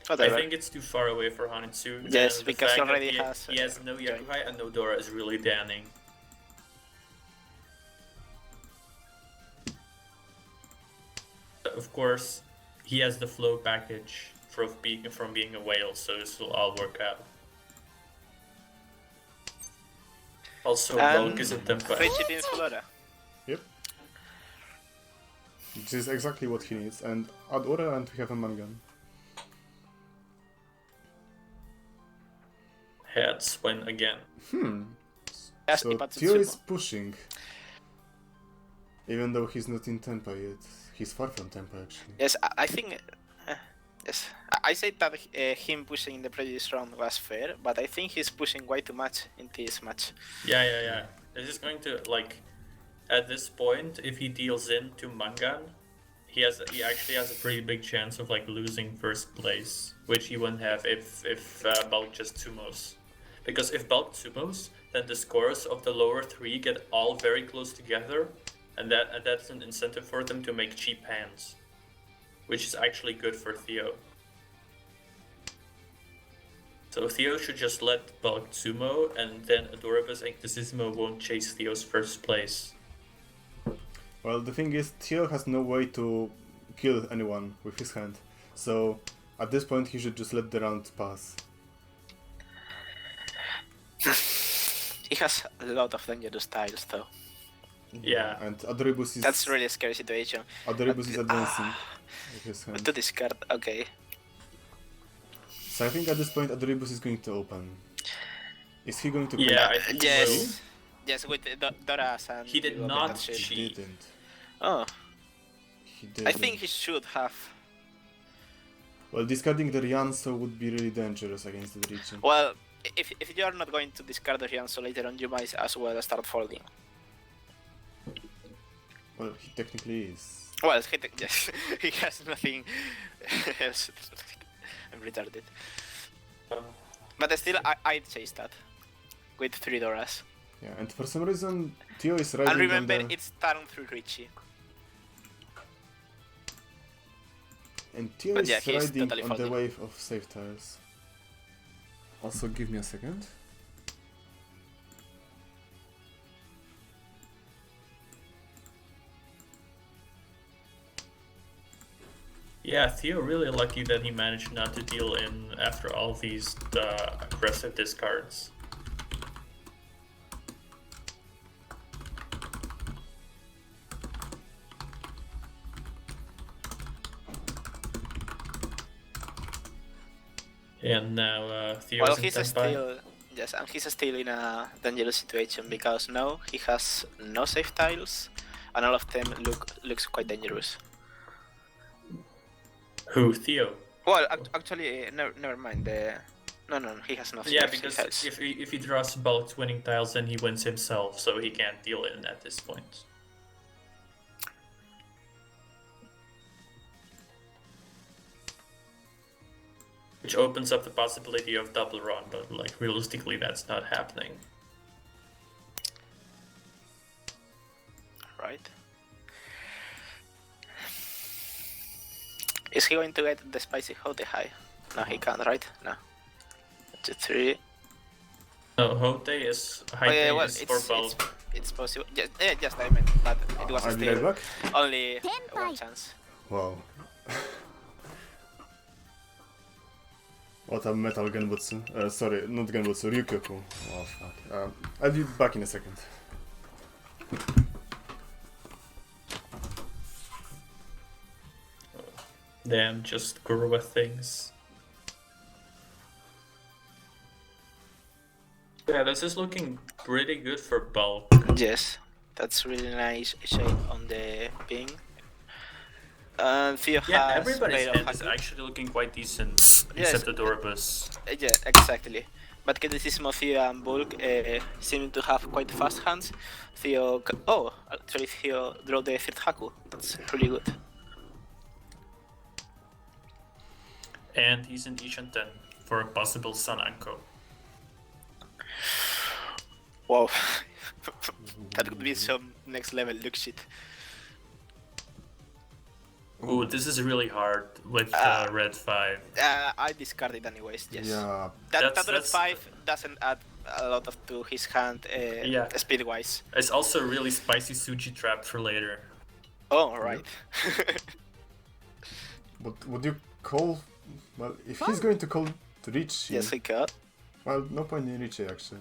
whatever. think it's too far away for Hanitsu. Yes, and the because he fact that already has, he has no Yakuhai and no Dora is really damning. Of course, he has the flow package from being a whale, so this will all work out. Also, And Bulk is a tempo. Richie Pinfu Dora. Yep. This is exactly what he needs. And add Aura and we have a Mangan. Heads win again. Yes, So Ipatsu Theo is Tsubo. pushing. Even though he's not in Tempa yet. He's far from Tempa actually. Yes, I think. Yes, I said that him pushing in the previous round was fair, but I think he's pushing way too much in this match. Yeah. This is going to, like, at this point, if he deals in to Mangan, he actually has a pretty big chance of like losing first place, which he wouldn't have if Bulk just sumos. Because if Bulk sumos, then the scores of the lower three get all very close together, and that's an incentive for them to make cheap hands, which is actually good for Theo. So Theo should just let Bulk sumo, and then Adoribus and Ktecismo won't chase Theo's first place. Well, the thing is, Theo has no way to kill anyone with his hand. So at this point he should just let the round pass. He has a lot of dangerous tiles though. Yeah. And Adoribus is That's really a scary situation. Adoribus is advancing with his hand. To discard, okay. So I think at this point Adoribus is going to open. Is he going to come Yeah, back? I think he will. Yes. Yes, with Dora's and He did you open not that shit. cheat. He didn't. Oh, He didn't. I think he should have. Well, discarding the Ryanso would be really dangerous against the Richie. Well, if you are not going to discard the Ryanso later on, you might as well start folding. Well, he technically is. Well, yes, he has nothing else. I'm retarded. But still, I'd chase that with 3 Doras. Yeah, and for some reason Theo is riding And remember, on the... it's turn through Richie. And Theo But is yeah, he's riding totally on the folding. wave of safe tiles. Also, give me a second. Yeah, Theo really lucky that he managed not to deal in after all these aggressive discards. And now Theo Well, is in he's standby. still yes, and he's still in a dangerous situation because now he has no safe tiles, and all of them looks quite dangerous. Who? Theo? Well, actually, never mind. No, he has no Yeah, safe because tiles. if he draws Bulk's winning tiles, then he wins himself, so he can't deal in at this point. Which opens up the possibility of double run, but like realistically, that's not happening. Right. Is he going to get the spicy hote high? No, he can't, right? No. 2, 3. No, Hote is high Well, is for Bulk. it's possible. Just I meant, but it was I'll be still right back. only one chance. Wow. What a metal Genbutsu. Sorry, not Genbutsu, Ryukyoku. Oh fuck. I'll be back in a second. Damn, just Gurwa things. Yeah, this is looking pretty good for Bulk. Yes, that's really nice shape on the ping. Theo Yeah, has everybody's made of hand is haki. actually looking quite decent, Yes. except Adoribus. Yeah, exactly. But Ktecismo, Theo, and Bulk seem to have quite fast hands. Theo, actually Theo drew the third Haku. That's really good. And he's in Ishan 10 for a possible Sun Anko. Wow, that could be some next level look shit. Ooh, this is really hard with Red 5. I discard it anyways. Yes. Yeah. That red That's- 5 doesn't add a lot to his hand Yeah. speed wise. It's also really spicy Suji trap for later. Oh right. But would you call... Well, if he's going to call to Richie... Yes, he could. Well, no point in Richie actually.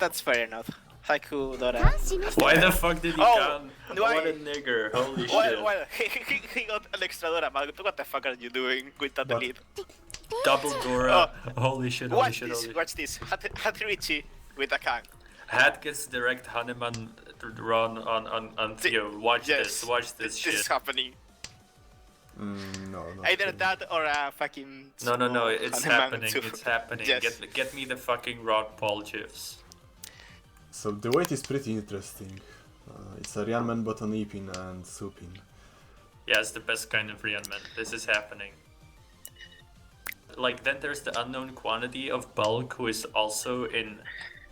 That's fair enough. Haiku Dora. 感しました Why the fuck did he Oh, come? why- What a nigger, holy Well, shit. well, he got an extra Dora, but what the fuck are you doing with that But- lead? Double Dora, holy shit, holy shit, holy shit. Watch this. Had Richie with a Kang. Hat gets direct Hanuman run on Theo. Watch Yes, this This shit. is happening. No, not Either really. that or a fucking. No, it's Hanuman happening, too. it's happening. Yes. Get me the fucking rock Paul gifs. So the weight is pretty interesting. It's a Ryanman button Epin and Supin. Yeah, it's the best kind of Ryanman. This is happening. Like, then there's the unknown quantity of Bulk, who is also in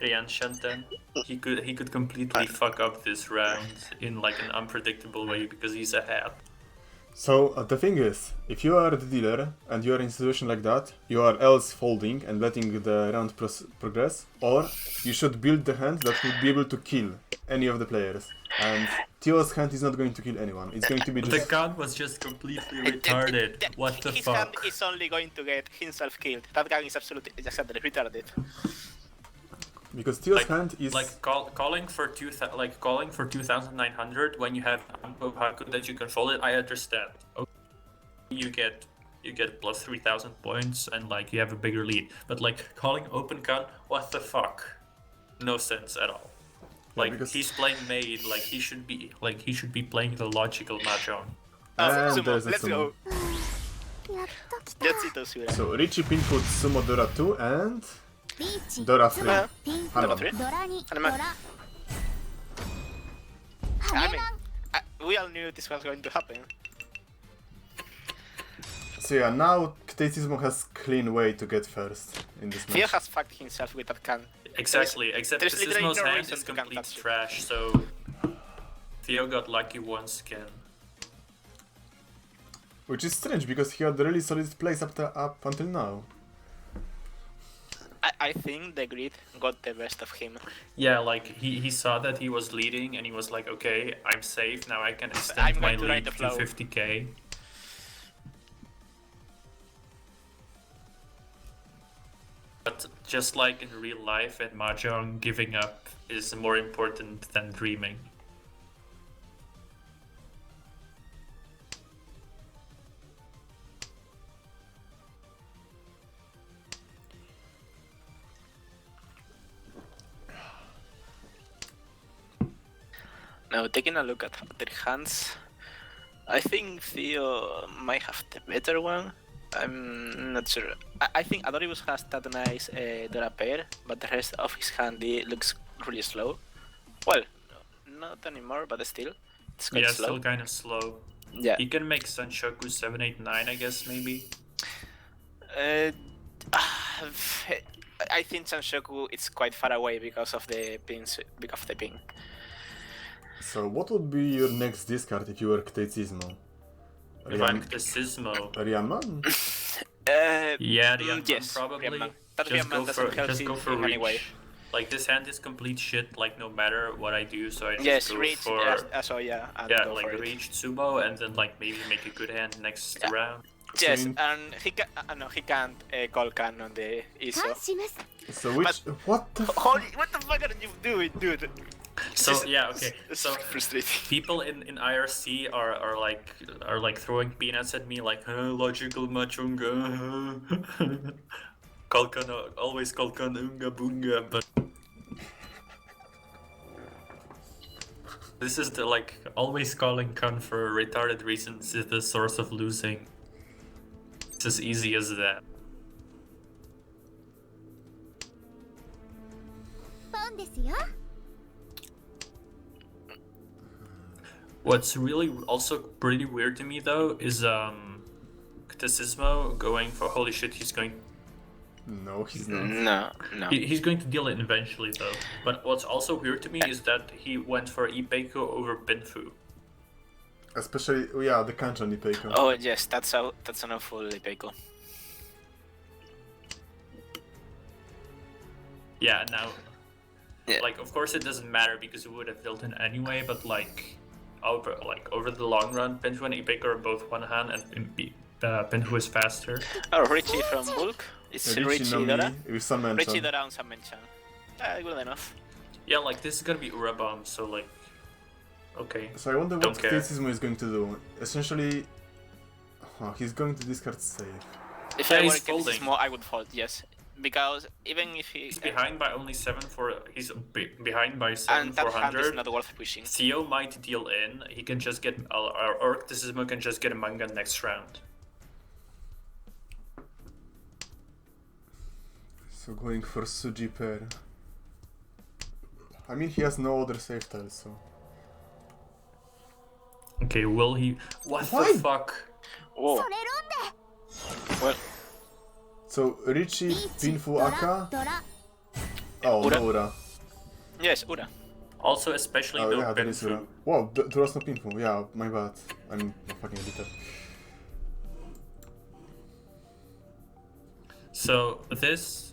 Ryan Shanten. He could completely fuck up this round in like an unpredictable way because he's a hat. So the thing is, if you are the dealer and you are in a situation like that, you are else folding and letting the round progress, or you should build the hand that would be able to kill any of the players. And Theo's hand is not going to kill anyone. It's going to be The just... gun was just completely retarded. What the His hand fuck? is only going to get himself killed. That guy is absolutely retarded. Because Theo's hand is... Like calling for 2,900 when you have Ampo Haku that you can fold it. I understand. Okay. You get plus 3,000 points and like you have a bigger lead. But like calling open gun, what the fuck? No sense at all. Like because- he's playing made. Like he should be playing the logical mahjong. And Sumo, there's a let's Sumo. go. やっと来た Let's see Tosura. So Richie Pin puts Sumo Dora 2 and リーチ Dora 3. ピン Number Hanuman. 3? ドラにド Hanuman. ラ I ハ mean, ネマン we all knew this was going to happen. So yeah, now Ktecismo has clean way to get first in this Theo match. has fucked himself with that can. Exactly. Except there's literally Ktecismo's no hand reason is to complete touch it. trash. So Theo got lucky once again. Which is strange because he had really solid plays up until now. I think the grid got the best of him. Yeah, like he saw that he was leading and he was like, okay, I'm safe, now I can I'm extend my going to ride lead the to flow. 50k. But just like in real life and Mahjong, giving up is more important than dreaming. Now, taking a look at their hands, I think Theo might have the better one. I'm not sure. I think Adoribus has that nice Dora pair, but the rest of his hand looks really slow. Well, not anymore, but still, it's quite Yeah, slow. still kind of slow. Yeah. He can make Sanshoku 7, 8, 9, I guess, maybe. I think Sanshoku is quite far away because of the pins, because of the ping. So what would be your next discard if you were Ktecismo? If I'm Ktecismo, Ryaman? yeah, Ryaman yes, probably. Ryaman. That Just Ryaman doesn't go for in reach. any way. Like this hand is complete shit. Like no matter what I do, so I just Yes, go reach. for So yeah, and yeah, go like for it. reach Sumo, and then like maybe make a good hand next Yeah. round. Yes, So and he can. No, he can't call can on the ISO. 感します So which... What the Holy, what the fuck are you doing, dude? So This is- yeah, okay. It's So frustrating. people in IRC are like throwing peanuts at me like logical machunga. Kalkan always Kalkan unga bunga, but this is the like always calling Khan for retarded reasons is the source of losing. It's as easy as that. ポンですよ What's really also pretty weird to me though is Ktecismo going for holy shit he's going No, he's not. No. he's going to deal it eventually though. But what's also weird to me is that he went for Ipeiko over Pinfu. Especially, yeah, the Kanchan Ipeiko. Oh yes, that's an awful Ipeiko. Yeah, now Yeah. like of course it doesn't matter because it would have built in anyway, but like over the long run, Pinfu and Ipeiko are both one hand and Pinfu is faster. Oh, Richie from Bulk. It's Richie Dora. With some mention. Richie Dora on some mention. Good enough. Yeah, like this is gonna be Ura Bomb, so like okay. So I wonder Don't what care. Ktecismo is going to do. Essentially, he's going to discard save. If Yeah, I were he's folding. Ktecismo, I would fold, yes. Because even if He's behind by only 7 for he's behind by 7 and that hand is 400. not worth pushing. Theo might deal in. He can just get or Ktecismo can just get a manga next round. So going for Suji pair. I mean, he has no other save tiles, so... Okay, will he? What Why? the fuck? Whoa. それロン Well, So, Richie, でリーチ Pinfu ドラ Aka... ドラ Oh, Ura. no Ura. yes, Ura. Also, especially Oh, no yeah, there is Ura. Pinfu. Wow, there was no Pinfu. Yeah, my bad. I'm a fucking editor. So this.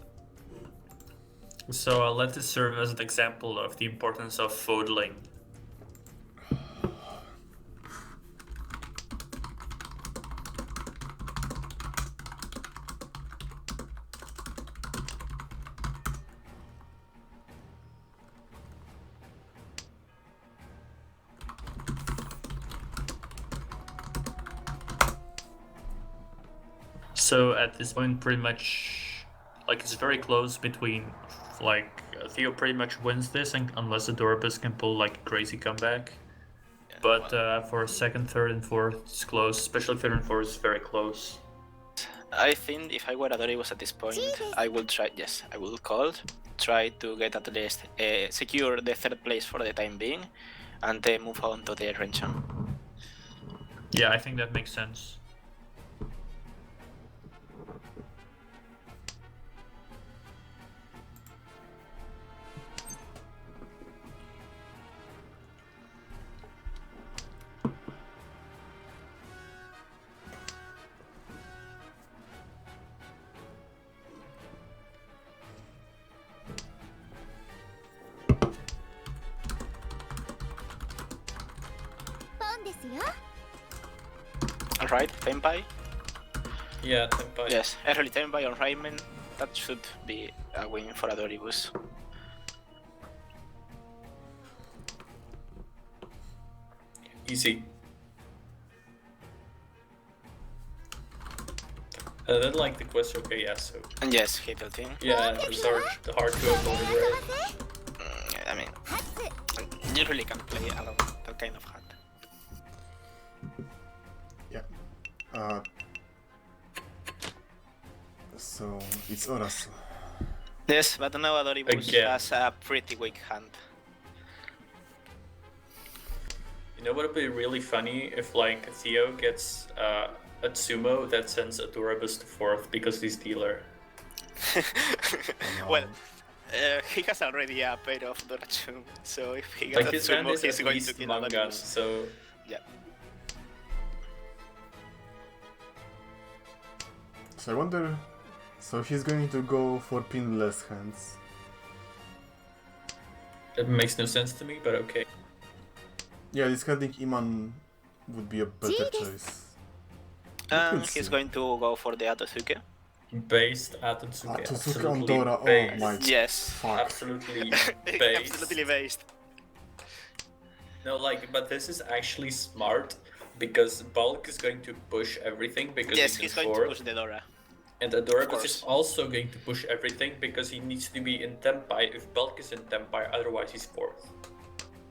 So I'll let this serve as an example of the importance of folding. So at this point, pretty much, like it's very close between, like Theo pretty much wins this, and unless adoribus can pull like a crazy comeback. But for second, third, and fourth, it's close. Especially third and fourth is very close. I think if I were Adoribus at this point, I will try. Yes, I will call. Try to get at least secure the third place for the time being, and then move on to the Renchan. Yeah, I think that makes sense. Alright, Tenpai. Yeah, Tenpai. Yes, early Tenpai on Rayman. That should be a win for Adoribus. Easy. Then like the quest, okay, yeah, so... And yes, he tilting. Yeah, it's hard to avoid, right? I mean, you really can't play alone. kind of hand. Yeah. So it's Orasu. Yes, but now Adoribus Again. has a pretty weak hand. You know what would be really funny if like Theo gets a Tsumo that sends Adoribus to 4th because he's dealer. Well, he has already a pair of Dorachum, so if he gets Like a his hand Tsumo, is he's at going to least kill Mangan, Adoribus. so Yeah. So I wonder. So he's going to go for pinless hands. it makes no sense to me, but okay. Yeah, discarding Iman would be a better choice. But we'll He's see. going to go for the Atosuke. Based Atotsuke. Atosuke Absolutely Andorra, oh based. my Yes. fuck. Absolutely based. Absolutely based. No, like, but this is actually smart because Bulk is going to push everything because Yes, he's he's in going to 4th, push the Dora. and Of Adoribus course. is also going to push everything because he needs to be in Tempai if Bulk is in Tempai, otherwise he's 4th.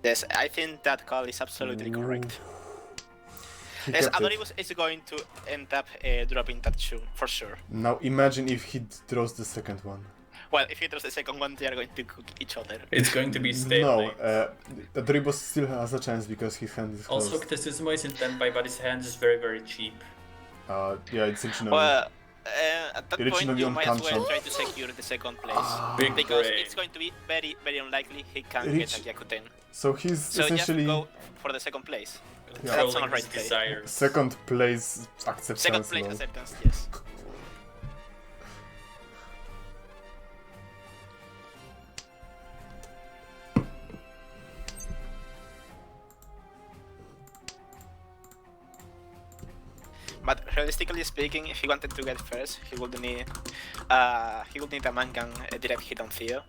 Yes, I think that call is absolutely correct. He Yes, kept it. Adoribus is going to end up dropping that shoe, for sure. Now imagine if he draws the second one. Well, if he throws the second one, they are going to cook each other. It's going to be No, stalemate. Adoribus still has a chance because his hand is Also, closed. Ktecismo is in Tempai, but his hand is very, very cheap. Yeah, it's originally. Well, at that point, Originally you on might as well Kanchan. try to secure the second place. Big Because brain. it's going to be very, very unlikely he can Rich- get a Yakuten. So he's So essentially just go for the second place. Yeah. That's Controlling an alright his play. desires. second place acceptance. Second place lol. acceptance, yes. But realistically speaking, if he wanted to get first, he would need a Mangan direct hit on Theo.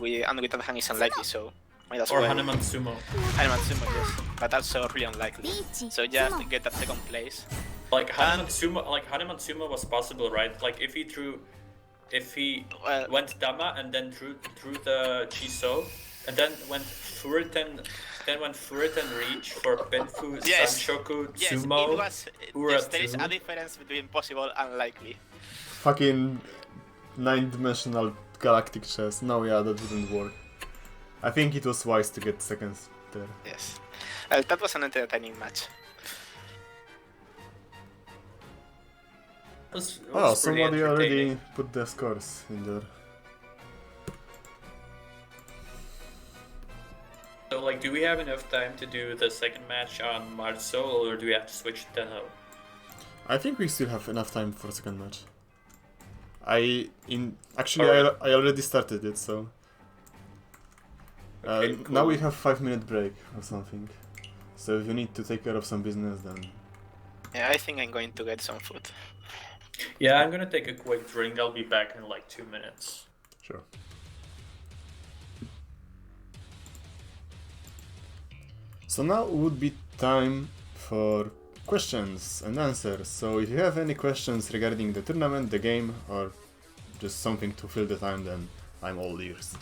And with that hand is unlikely, so might as Or well. Hanuman Sumo. Hanuman-Sumo, yes, but also really unlikely. So just get that second place. Like Hanuman Sumo was possible, right? Like if he Well, went Dama and then drew the Chiso, and then went Furiten Reach for Penfu, Yes. Sanshoku, yes, Sumo. it was. Ura There is two. a difference between possible and likely. Fucking 9-dimensional galactic chess. No, yeah, that wouldn't work. I think it was wise to get seconds there. Yes. That was an entertaining match. It was Oh, pretty somebody entertaining. already put the scores in there. So like, do we have enough time to do the second match on Marzo, or do we have to switch to Tenho? I think we still have enough time for second match. I Alright. already started it, so Okay, now we cool. have 5-minute break or something. So if you need to take care of some business, then Yeah, I think I'm going to get some food. Yeah, I'm gonna take a quick drink. I'll be back in like 2 minutes. sure. So now would be time for questions and answers. So if you have any questions regarding the tournament, the game, or just something to fill the time, then I'm all ears.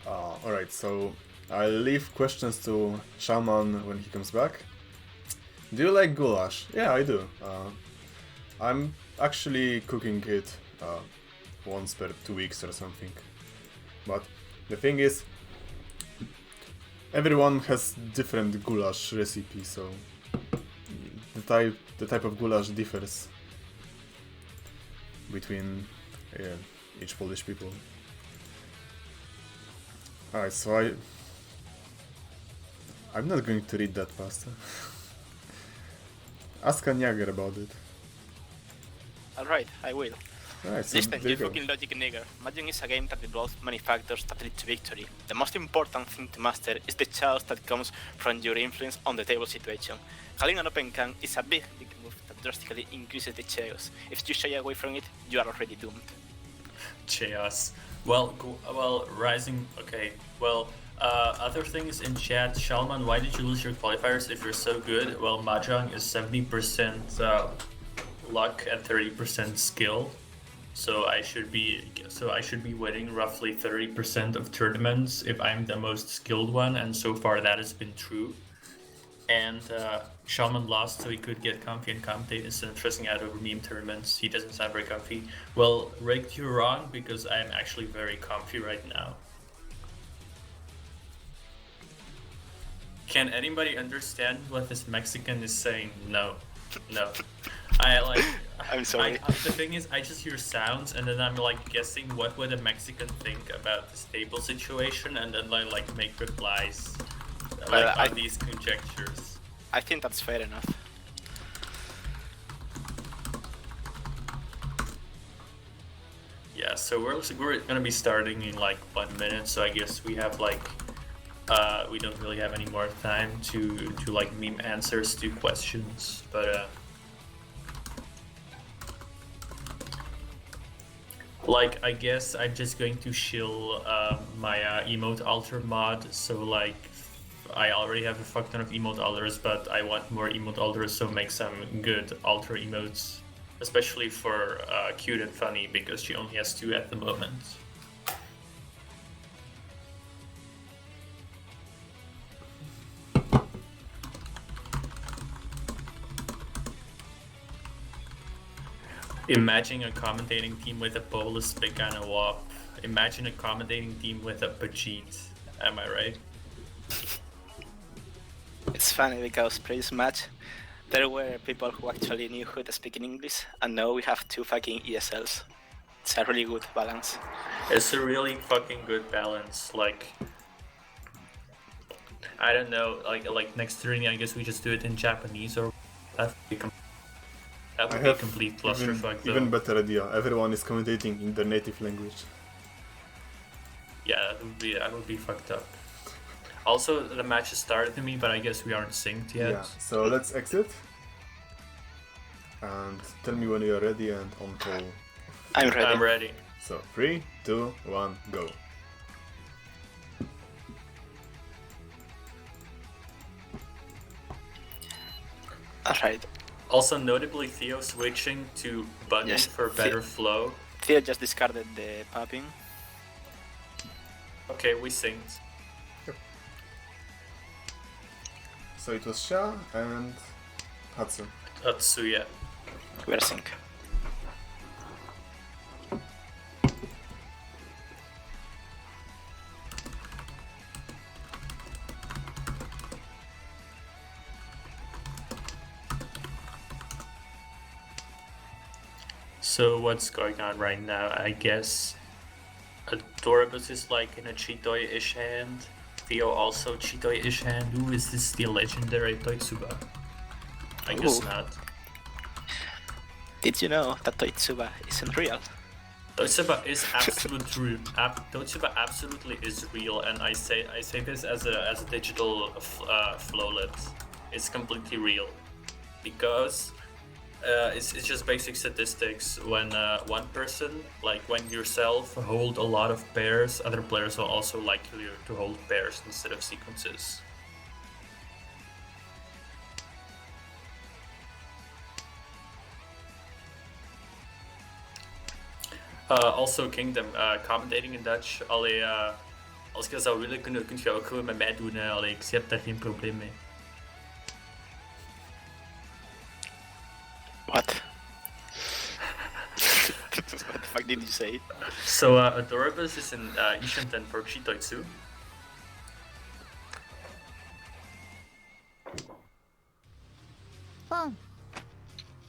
Alright, so I'll leave questions to Sjaalman when he comes back. Do you like goulash? Yeah, I do. I'm actually cooking it once per 2 weeks or something. But the thing is, everyone has different goulash recipe, so the type of goulash differs between each Polish people. Alright, so I'm not going to read that pasta. Ask Kanyager about it. Alright, I will. Alright, so Listen, there you you go. fucking logic nigger. Mahjong is a game that involves many factors that lead to victory. The most important thing to master is the chaos that comes from your influence on the table situation. Having an open can is a big move that drastically increases the chaos. If you shy away from it, you are already doomed. Chaos. Well, Rising. Okay. Well, other things in chat. Sjaalman, why did you lose your qualifiers if you're so good? Well, Mahjong is 70% luck and 30% skill. So I should be winning roughly 30% of tournaments if I'm the most skilled one, and so far that has been true. And Sjaalman lost, so he could get comfy and commentate instead of stressing out over meme tournaments. He doesn't sound very comfy. Well, Rick, you're wrong, because I'm actually very comfy right now. Can anybody understand what this Mexican is saying? No. No. I'm sorry. The thing is, I just hear sounds, and then I'm like guessing what would a Mexican think about this table situation, and then I like make replies on these conjectures. I think that's fair enough. Yeah, so we're gonna be starting in like 1 minute, so I guess we have like we don't really have any more time to like meme answers to questions, but like I guess I'm just going to shill my emote alter mod, so like I already have a fuck ton of emote alters, but I want more emote alters, so make some good alter emotes, especially for cute and funny, because she only has 2 at the moment. Imagine a commentating team with a Bolus, Pick, and a Wop. Imagine a commentating team with a Pajit. Am I right? It's funny because previous match there were people who actually knew how to speak in English, and now we have 2 fucking ESLs. It's a really good balance. It's a really fucking good balance. Like, I don't know, like next Tourney, I guess we just do it in Japanese, or that would be a complete clusterfuck. Even better idea. Everyone is commentating in their native language. Yeah, that would be fucked up. Also, the match has started to me, but I guess we aren't synced yet. Yeah, so let's exit. And tell me when you're ready and on call. I'm ready. I'm ready. So 3, 2, 1, go. Alright. Also, notably, Theo switching to button Yes, for better flow. Theo just discarded the popping. Okay, we synced. So it was Sha and Hatsu. Tatsuya. We're sync. So what's going on right now? I guess Adoribus is like in a Chitoi-ish hand. Theo also Chitoi-ish hand. Ooh, is this the legendary Toitsuba? I guess Ooh. not. Did you know that Toitsuba isn't real? Toitsuba is absolutely Toitsuba absolutely is real, and I say this as a digital flowlet. It's completely real, because it's just basic statistics. When one person, like when yourself, hold a lot of pairs, other players are also likely to hold pairs instead of sequences. Also Kingdom, commentating in Dutch, als je zou willen, kun je ook gewoon met mij doen. Ik heb daar geen probleem mee. What? What the fuck did you say? So Adoribus is in Ishanten for Chitoitsu. Boom.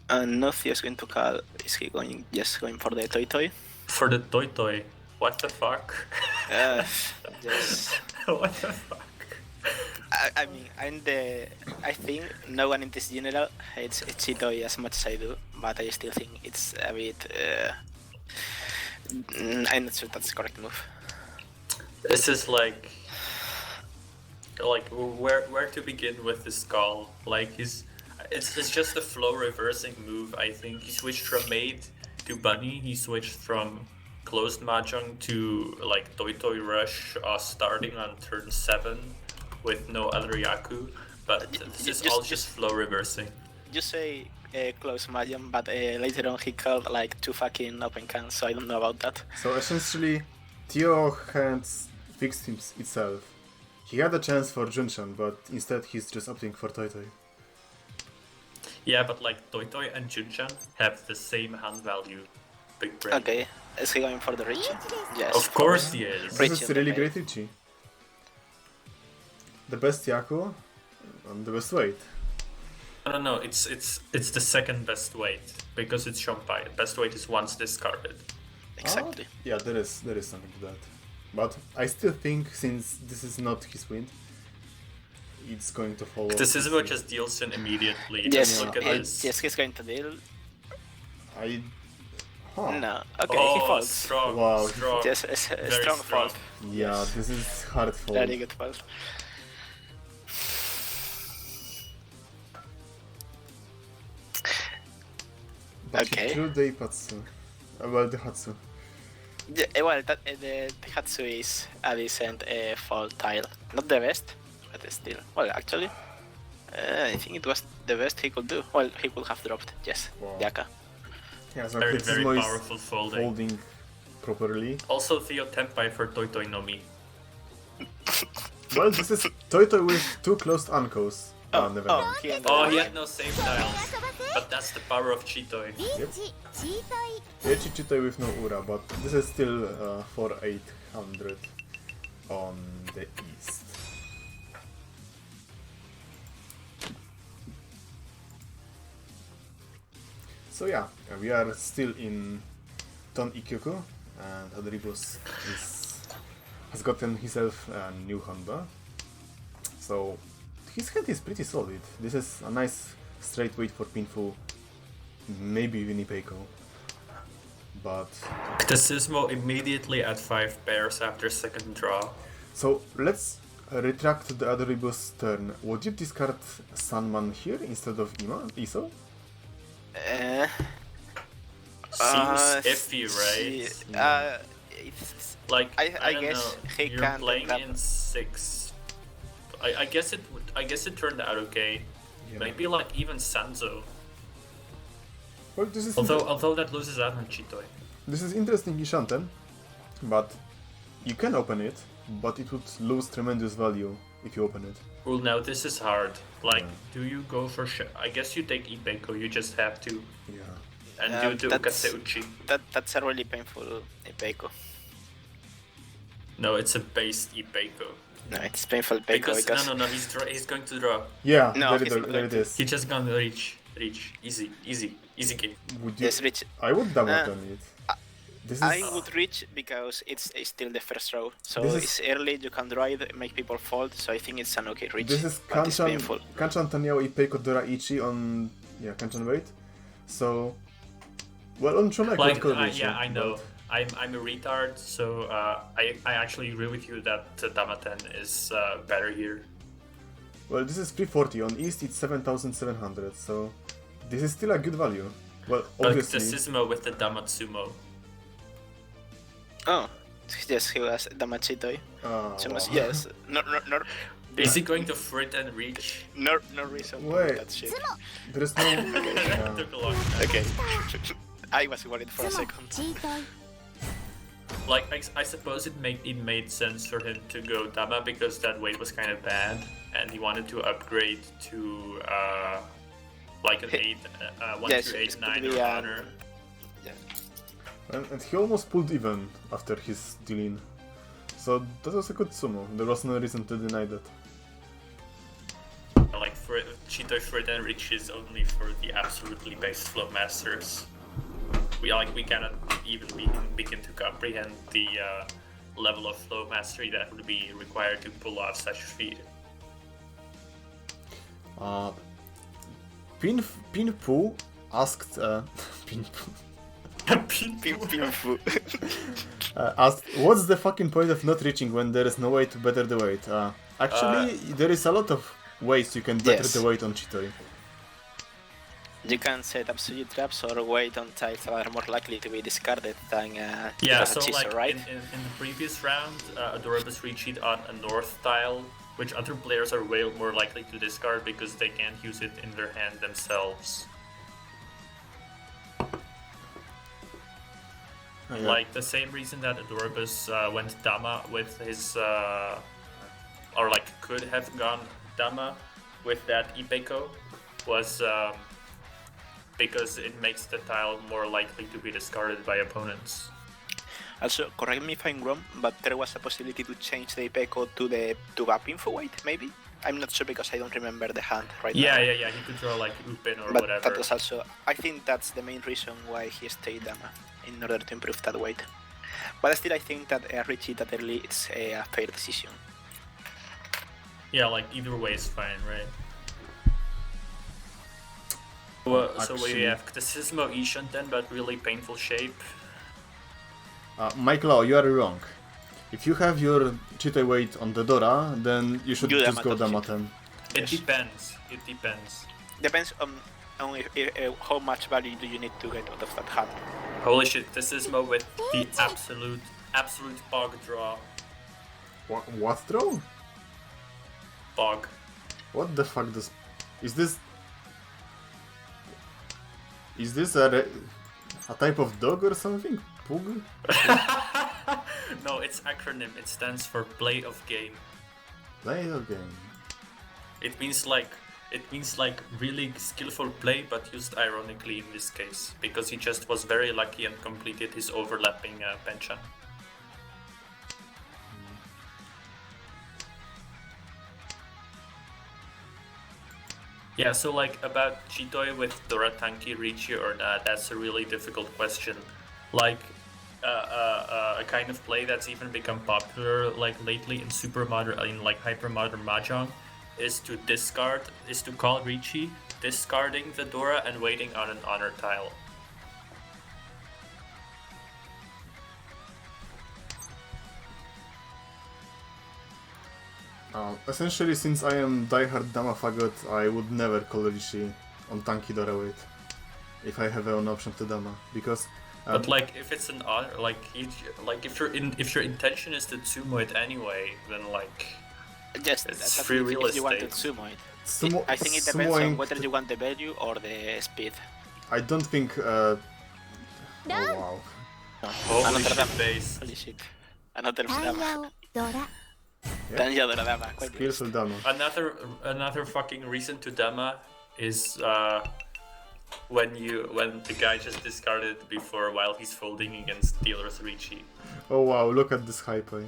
And Nothio is going to call. Is he going just going for the Toy? For the Toy. What the fuck? Yes. What the fuck? I mean, I think no one in this general hates Chitoi as much as I do, but I still think it's a bit. I'm not sure that's the correct move. This is like where to begin with this call. Like it's just a flow reversing move. I think he switched from maid to bunny. He switched from closed mahjong to like Toi Toi Rush, starting on turn 7 with no other Yaku. But this is all just flow reversing. You say close mahjong, but later on he called like 2 fucking open cans, so I don't know about that. So essentially, Theo hands fixed itself. He had a chance for Junshan, but instead he's just opting for Toi Toi. Yeah, but like Toi Toi and Junshan have the same hand value. Big brain. Okay, is he going for the Richie? Yes. Of course he is. This is really great Ichi. The best Yaku and the best weight. No, it's the second best weight because it's Shompai. Best weight is once discarded. Exactly. Yeah, there is something to that. But I still think since this is not his win, it's going to follow. Ktecismo just deals in immediately. Yes, Just look at this. yes, he's going to deal. No, okay, he falls. Strong. Wow. Strong. Yes, a Very strong fault. Yeah, this is hard for. Very good fault. But Okay. he drew the Ipatsu. Well, the Hatsu. Yeah, well, the Hatsu is a decent fall tile. Not the best, but still. Well, actually, I think it was the best he could do. Well, he could have dropped, yes. Wow. Yaka. Yeah, so Very Ktecismo is powerful folding. folding properly. Also Theo Tenpai for Toi Toi no Mi. Well, this is Toi Toi with 2 closed uncos. Never mind. He ended Oh, up- he had no save tiles. But that's the power of Chitoi. リーチチートイ Echi Chitoi with no Ura, but this is still for 800 on the east. So yeah, we are still in Ton Ikyoku, and adoribus has gotten himself a new Honda. So his hand is pretty solid. This is a nice straight weight for Pinfu, maybe Winnipego. But Ktecismo immediately at 5 pairs after second draw. so let's retract the adoribus turn. Would you discard Sunman here instead of Iso? Seems iffy, right? It's, Like I don't guess know. he You're can't playing grab- in 6. I guess it turned out okay. Yeah. Maybe like even Sanzo. Well, this is Although that loses out on Chitoi. this is interesting Ishanten, but you can open it, but it would lose tremendous value if you open it. Well, now this is hard. Like, do you go for I guess you take Ibeko, you just have to. Yeah. And Yeah, you do that's- Kaseuchi. that's a really painful Ibeko. No, it's a based Ibeko. No, it's painful Ibeko Because no, he's going to draw. Yeah, No, there it is. He just gonna reach. Easy game. Would you? Yes, Rich. I would double on it. This is I would reach because it's still the first row. So This is- it's early, you can draw it, make people fold, so I think it's an okay reach. this is but it's painful. Kanchan Taniao Ipeiko Dora Ichi on Kanchan weight. So well on Chonek Like, could yeah, I know. I'm a retard, so I actually agree with you that Damaten is better here. Well, this is 340 on east. It's 7,700. So this is still a good value. Well, But obviously. Ktecismo with the Damatsumo. Oh, yes, he was Damachitoi. So much, yes, no Is he going to frit and reach? reason for Wait. that shit. There is no. That took a long time. Okay, I was worried for a ツモ second. チートイ Like, I suppose it made sense for him to go Dama because that weight was kind of bad, and he wanted to upgrade to like an 8, 1 Yes, through 8, it 9 could be or an- honor. And he almost pulled even after his deal-in. So that was a good sumo. There was no reason to deny that. Like Chitoi frit and reach is only for the absolutely base flow masters. We cannot even begin to comprehend the level of flow mastery that would be required to pull off such a feat. Pinfu asked Pinfu Pinfu. asked, what's the fucking point of not reaching when there is no way to better the weight? Actually, there is a lot of ways you can better Yes. the weight on Chitoi. You can set absolute traps or wait on tiles that are more likely to be discarded than Yeah, as a so chaser, like right? in the previous round, Adoribus recheat on a north tile, which other players are way more likely to discard because they can't use it in their hand themselves. Yeah. Like the same reason that Adoribus went Dama with his, or like could have gone Dama with that Ipeko, was because it makes the tile more likely to be discarded by opponents. Also, correct me if I'm wrong, but there was a possibility to change the Ipeco to the up info weight, maybe? I'm not sure because I don't remember the hand right now. Yeah, he could draw like Upin or But whatever. that was also, I think that's the main reason why he stayed Dama, in order to improve that weight. But still, I think that Richie that early is a fair decision. Yeah, like either way is fine, right? Well, so we Actually- have Ktecismo Ishant then, but really painful shape. Michael, you are wrong. If you have your Chitoi weight on the Dora, then you should Do just go Dama Damaten. It depends. It depends. Depends on how much value do you need to get out of that hand. Holy shit, Ktecismo with the absolute bog draw. What throw? Bog. What the fuck does... Is this a type of dog or something? Pug? No, it's acronym. It stands for play of game. Play the game. It means like really skillful play, but used ironically in this case, because he just was very lucky and completed his overlapping penchant. Yeah, so like about Chitoi with Dora Tanki Ricci or not, that's a really difficult question. Like a kind of play that's even become popular like lately in hyper modern mahjong is to call Ricci, discarding the Dora and waiting on an honor tile. Essentially, since I am diehard Dama Fagot, I would never call Rishi on Tanki Dora weight if I have an option to Dama, because But like if it's an honor, if your intention is to sumo it anyway, then like Just It's that's free if real you want to estate. sumo it. Sumo- I think it depends sumoing- on whether you want the value or the speed. I don't think. Oh wow. holy Another shit Dama. base. Holy shit. Another タイ Dama. ヤをドラ Tanya Dama. Quite good. Skillful Dama. Another fucking reason to Dama is when the guy just discarded before while he's folding against dealer's Ricci. Oh wow, look at this high play.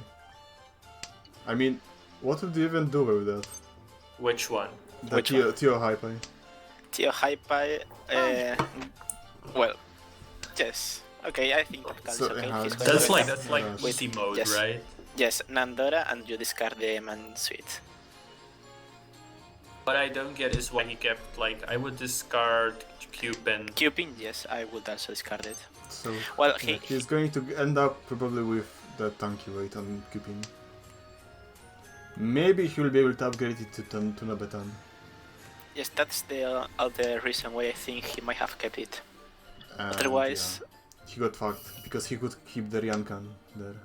I mean, what would you even do with that? Which one? The Which Theo high play. Theo Hypai. Well, yes. Okay, I think that So, is okay. yeah, He's going That's to like Yes. easy mode, Yes. right? Yes, Nandora, and you discard the man suite. What I don't get is why he kept I would discard Cupin. Cupin, yes, I would also discard it. So Well, yeah, he's going to end up probably with the tanky weight on Cupin. Maybe he will be able to upgrade it to Nabetan. Yes, that's the other reason why I think he might have kept it. And, Otherwise, yeah, he got fucked because he could keep the Ryankan there.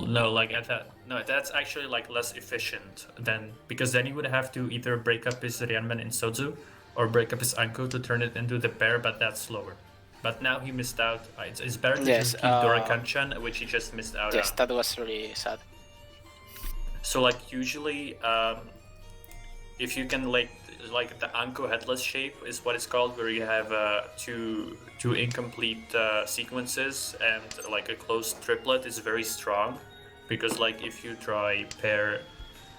No, that's actually less efficient then, because then he would have to either break up his Ryanman in Sozu or break up his Anko to turn it into the pair, but that's slower. But now he missed out. It's better to Yes, keep Dora Kanchan, which he just missed out yes, on. that was really sad. So usually, if you can the Anko headless shape is what it's called, where you have two incomplete sequences and a closed triplet is very strong, because if you draw a pair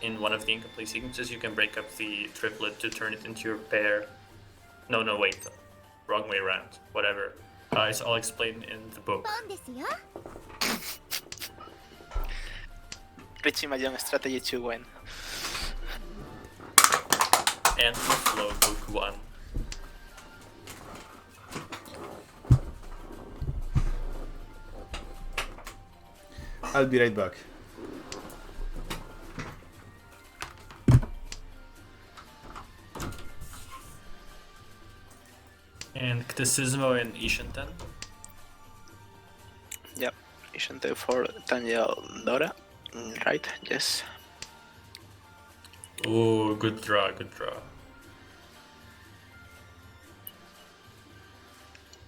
in one of the incomplete sequences, you can break up the triplet to turn it into your pair. No, wait, wrong way around. Whatever. It's all explained in the book. ポンですよ Richie Mahjong strategy to win. and the flow book 1. I'll be right back. And Ktecismo and Ishanten. Yep, Ishante for Daniel Dora. Right, yes. Oh, good draw, good draw.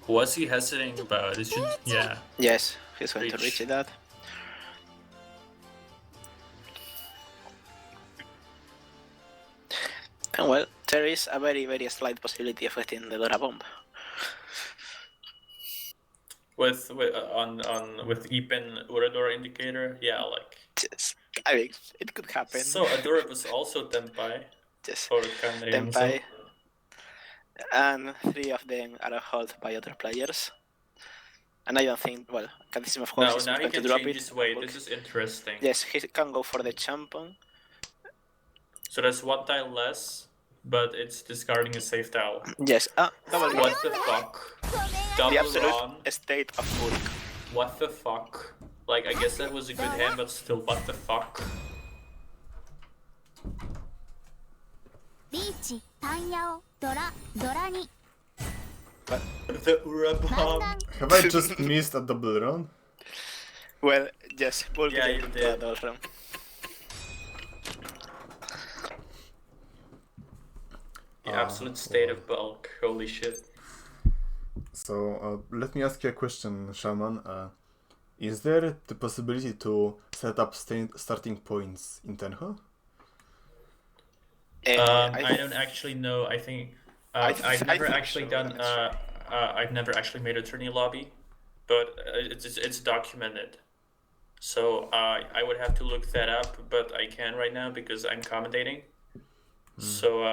What's he hesitating about? Is it, yeah. Yes, he's going to Reach. reach that. And well, there is a very, very slight possibility of getting the Dora bomb. With Ipin Urador indicator, yeah, like. Just, I mean, it could happen. So adoribus also Tenpai. Just Or Kanrei Tenpai. And 3 of them are held by other players. And I don't think, well, Ktecismo of course No, is now not he going to can drop change it. his weight. This is interesting. Yes, he can go for the champion. So that's 1 tile less, but it's discarding a safe tile. Yes, double What the fuck? Double the absolute Ron? state of Bulk. What the fuck? Like, I guess that was a good hand, but still, what the fuck? リーチタンヤオドラドラに The Urabomb. 漫談 Have I just missed a double run? Well, yes, Bulk Yeah, did you the did. double run. The absolute state of bulk. Holy shit. So let me ask you a question, Shaman. Is there the possibility to set up starting points in Tenho? I don't actually know. I think I've never think actually so, done. that's I've never actually made a tourney lobby, but it's documented. So I would have to look that up, but I can right now because I'm commentating. So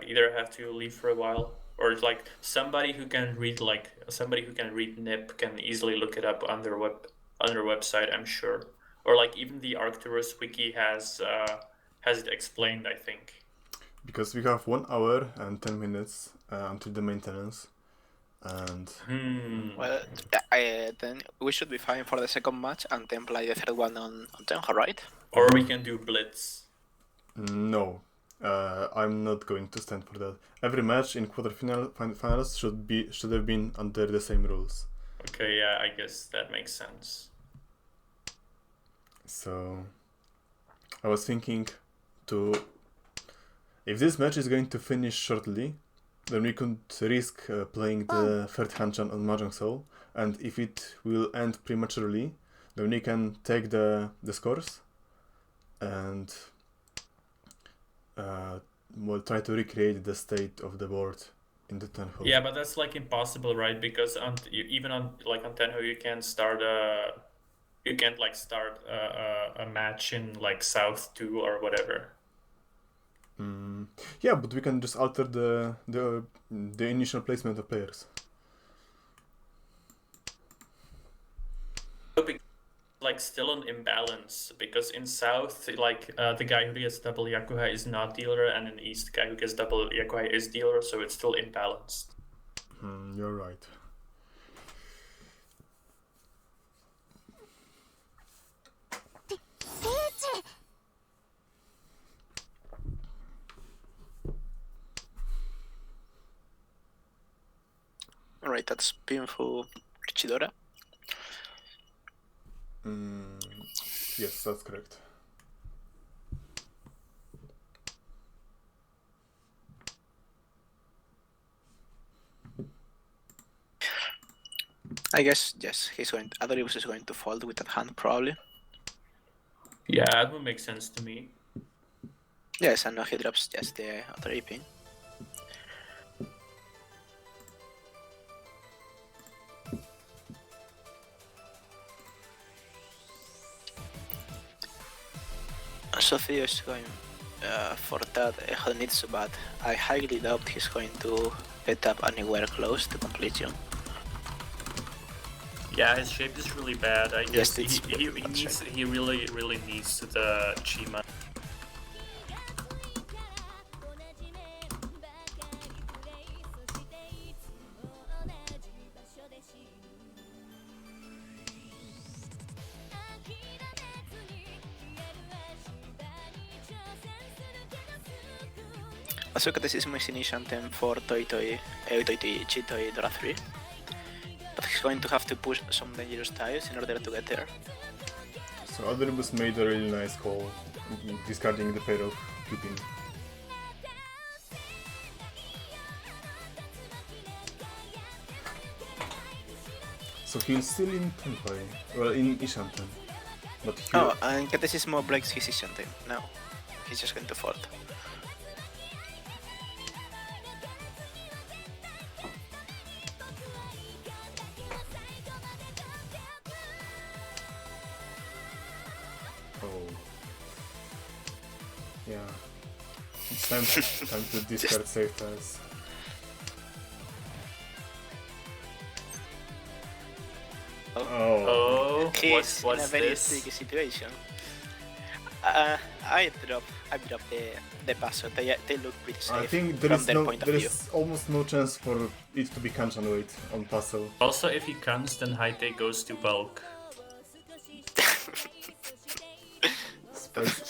either I have to leave for a while, or it's like somebody who can read NIP can easily look it up on their website. I'm sure, or like even the Arcturus wiki has it explained. I think. Because we have 1 hour and 10 minutes until the maintenance, and Well, then we should be fine for the second match and then play the third one on Tenho, right? Or we can do blitz. no, I'm not going to stand for that. Every match in quarterfinals should have been under the same rules. Okay, yeah, I guess that makes sense. So I was thinking to, if this match is going to finish shortly, then we could risk playing the third Hanchan on Mahjong Soul, and if it will end prematurely, then we can take the scores and we'll try to recreate the state of the board in the Tenho. Yeah, but that's like impossible, right? Because even on Tenho, you can't start a match in like South 2 or whatever. Yeah, but we can just alter the initial placement of players. Like still an imbalance because in South, like the guy who gets double Yakuhai is not dealer, and in East, the guy who gets double Yakuhai is dealer, so it's still imbalanced. You're right. Alright, that's painful Richidora. Yes, that's correct. I guess, yes, Adoribus is going to fold with that hand, probably. Yeah, that would make sense to me. Yes, and now he drops just the other AP. So Theo is going for that Ktecismo, but I highly doubt he's going to get up anywhere close to completion. Yeah, his shape is really bad. I guess Yes, he really needs the Chima. Also, Ktecismo is initial item for Toi Toi, Toi Toi, Chitoi, Dora 3. But he's going to have to push some dangerous tiles in order to get there. So adoribus made a really nice call, discarding the pair of Cupin. So he's still in Tenpai, well, in Ishanten. But he... Oh, and Ktecismo breaks his item. No, he's just going to fold. Oh. Yeah. It's time to discard safe tiles. Oh. Oh, He's what's in a very this? sticky situation. I dropped the passo. They look pretty safe I think there from is their point of view. is almost no chance for it to be Kanchan weight on Paso. Also, if he comes, then Haite goes to bulk.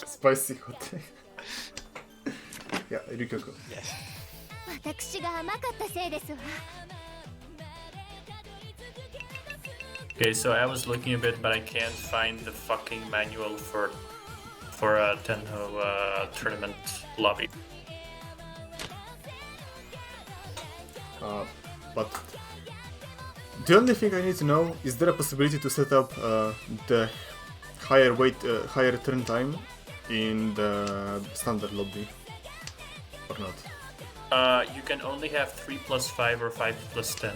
Spicy hot take. Yeah, Ryukoko. Yes. 私が甘かったせいですわ Okay, so I was looking a bit, but I can't find the fucking manual for a Tenho tournament lobby. But the only thing I need to know is there a possibility to set up the higher weight, higher turn time in the standard lobby, or not? You can only have 3+5 or 5+10.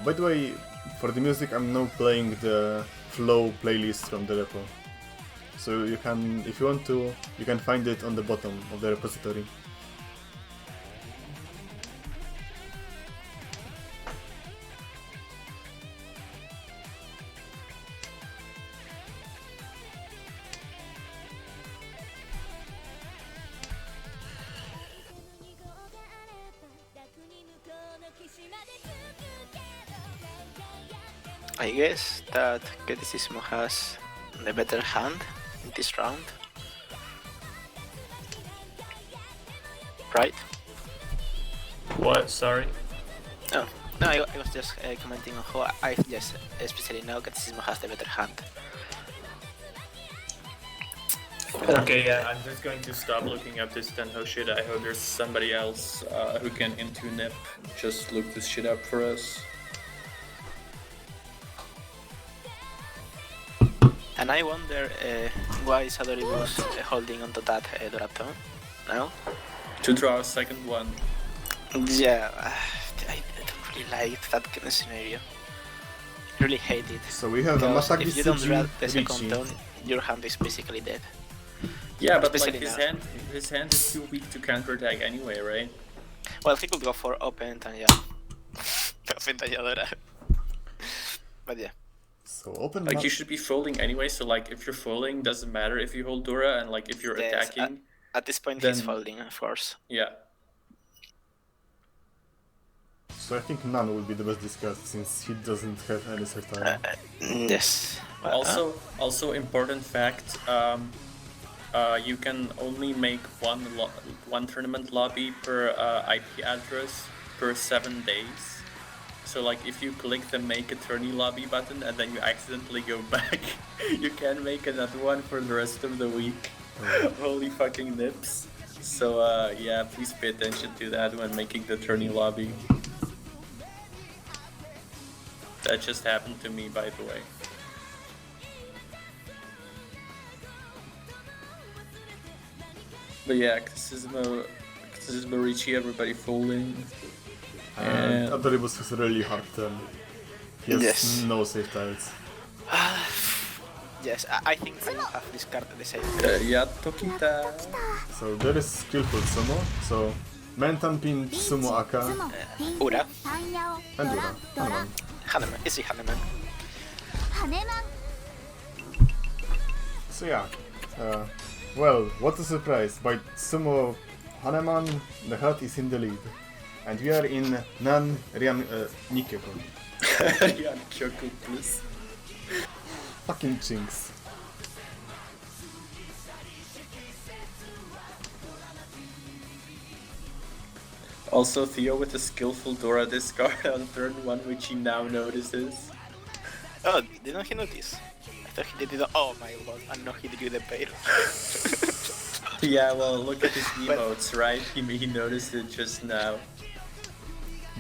By the way, for the music I'm now playing the flow playlist from the repo. So you can, if you want to, you can find it on the bottom of the repository. I guess that Ktecismo has the better hand in this round. Right? What? Sorry? Oh, no, I was just commenting on how I just especially now Ktecismo has the better hand. Okay, yeah, I'm just going to stop looking up this Tenho shit. I hope there's somebody else who can into nip just look this shit up for us. And I wonder why is adoribus holding onto that Dorato now? To draw a second one. Yeah, I don't really like that kind of scenario. I really hate it. So we have a Because Masaki if you don't draw the Suji second tone, your hand is basically dead. Yeah, but like Especially now. his hand is too weak to counterattack anyway, right? Well, he could go for open and yeah. Open talladora. But yeah. So open Like you should be folding anyway, so like if you're folding, doesn't matter if you hold Dora, and like if you're Yes, attacking, At this point, Then- he's folding, of course. yeah. So I think none will be the best discard since he doesn't have any certain. Yes. Well, Also important fact, you can only make one tournament lobby per IP address per 7 days. So like if you click the make a tourney lobby button and then you accidentally go back, you can make another one for the rest of the week. Holy fucking nips. So yeah, please pay attention to that when making the tourney lobby. That just happened to me, by the way. But yeah, Ktecismo Ricci, everybody folding. And adoribus has a really hard turn. He has Yes. no safe tiles. yes, I think I will have discarded the same. Yeah, Tokita. So there is skillful sumo. So Mentan pin sumo aka ピン Ura タンヤオ and ド Ura. ラドラ Hanuman. Hanuman. Is he Hanuman? ハネマン So yeah. Well, what a surprise! By sumo Hanuman, the hat is in the lead. And we are in Nan Rian Nikeko. Yeah, Kyoku, please. Fucking Jinx. Also, Theo with a skillful Dora discard on turn 1, which he now notices. Oh, didn't he notice? I thought he did it. Oh my god, and no, he did the pair. Yeah, well, look at his emotes, right? He noticed it just now.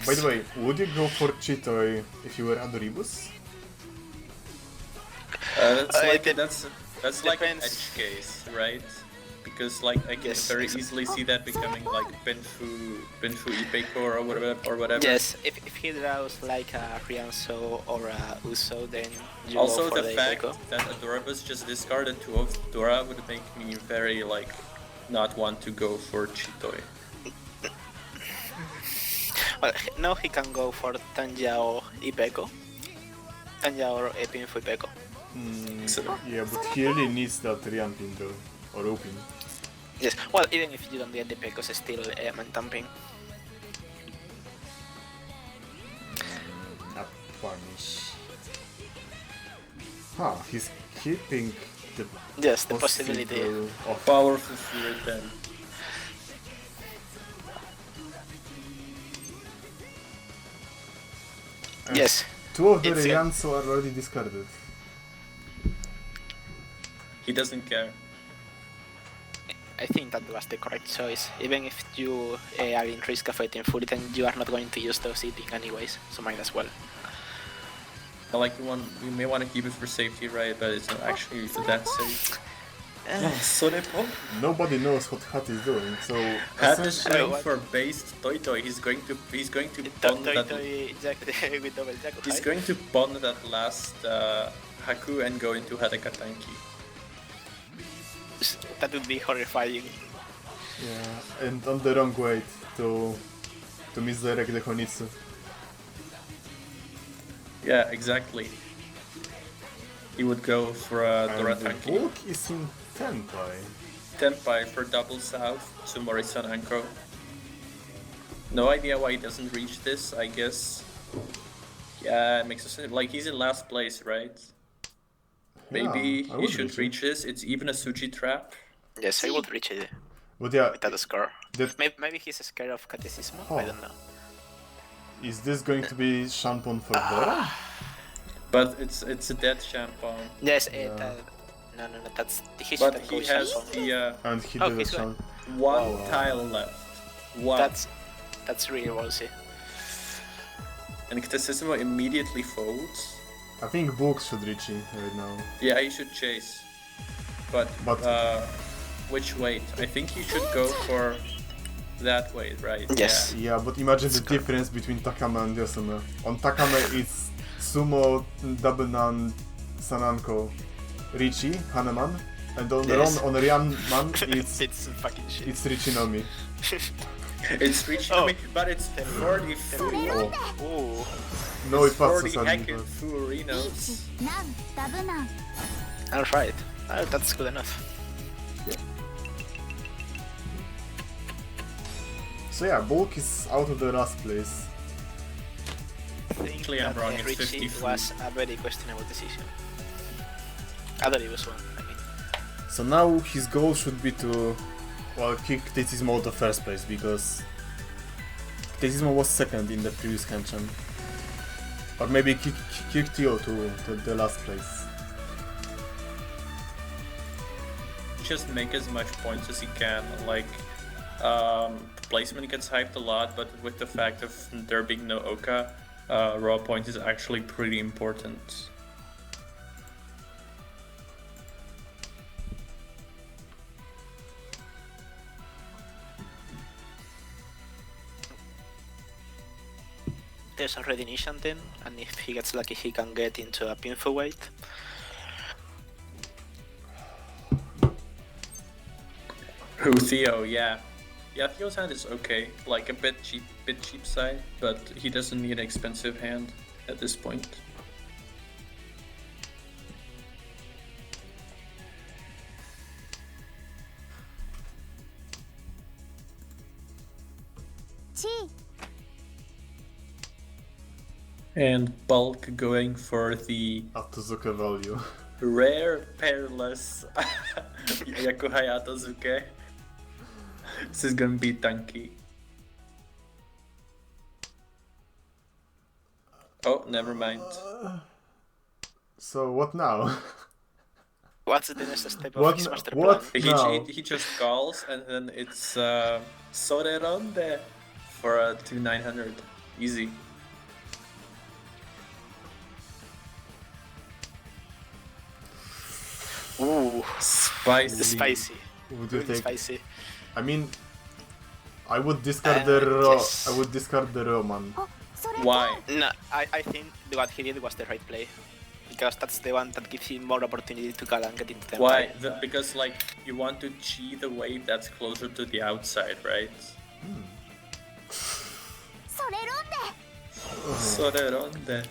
By the way, would you go for Chitoi if you were Adoribus? That's like an depends. edge case, right? Because like I can Yes, very exactly. easily see that becoming like Benfu Ipeko or whatever. Yes, if he draws like a Rianso or a Uso, then you Also, go for the fact Ipeco. that Adoribus just discarded 2 of Dora would make me very like not want to go for Chitoi. Well, now he can go for Tanja or Ipeco. Tanja or Epinfo Ipeco. So, Yeah, but he really needs that Rian pin though. Or Opin. Yes, well, even if you don't get the Pecos, it's still man-tamping. Not punish. Huh, he's keeping the Yes, the possibility. of powerful Fury then. Yes, 2 of the It's a- Rianso are already discarded. He doesn't care. I think that was the correct choice. Even if you are in risk of fighting fully, then you are not going to use those eating anyways, so might as well. Like you may want to keep it for safety, right? But it's not actually that safe. Nobody knows what Hat is doing, so Hat is essentially- going for based Toy. He's going to bond that. Exactly, with double jackal. He's going to bond that last Haku and go into Hatakatanki. That would be horrifying. Yeah, and on the wrong way to misdirect the Honitsu. Yeah, exactly. He would go for a And Doratanki. Bulk is in Tenpai. Tenpai for double south to Morrison Anko. No idea why he doesn't reach this, I guess. Yeah, it makes sense. Like, he's in last place, right? Maybe Yeah, I he would should it. reach this. It's even a Suchi trap. Yes, I would reach it But yeah, with that score. that, Maybe he's scared of Ktecismo, Oh. I don't know. is this going to be Shampon for Dora? But it's a dead Champon. Yes, Yeah. no, that's he But shouldn't he go has Shampoo. the And he Oh, did a he's going. Shampon. one Oh, wow. tile left. One. That's really ballsy. And Ktecismo immediately folds. I think Bulk should reach it right now. Yeah, he should chase. But which weight? I think he should go for that weight, right? Yes. Yeah, but imagine the difference between Takama and Yasume. On Takama it's Sumo, Double Nan, Sananko, Richie, Haneman, and on Yes. on Ryanman it's It's fucking shit. it's Richinomi. It's reaching Oh. me, but it's 40 full. Oh, Ooh. no, it 40 passes on me, heckin' Furinos. なんダブナン Alright. That's good enough. So yeah, Bulk is out of the last place. I think Actually, I'm that wrong, it's Richie 50 was a very questionable decision. Adoribus one, I mean. So now his goal should be to, well, kick Ktecismo out of first place, because Ktecismo was second in the previous Henshin. Or maybe kick Theo to the last place. Just make as much points as he can. Like, placement gets hyped a lot, but with the fact of there being no Oka, raw point is actually pretty important. There's already Nishanten, and if he gets lucky, he can get into a pinfo weight. Who, Theo? Yeah. Yeah, Theo's hand is okay. Like a bit cheap side, but he doesn't need an expensive hand at this point. And Bulk going for the Atozuka value. rare pairless Yaku Hayatozuke. This is gonna be tanky. Oh, never mind. So what now? What's the next step of What his n- master what? plan? No. He just calls and then it's Soreronde for a 2900. Easy. Ooh, Spicy. spicy. Would you Really take? spicy. I mean, I would discard the Ro. Yes. I would discard the Roman. おそれと Why? No, I think what he did was the right play. Because that's the one that gives him more opportunity to call and get into the Why? fight. Because like you want to Chi the wave that's closer to the outside, right? それロンで Soreronde.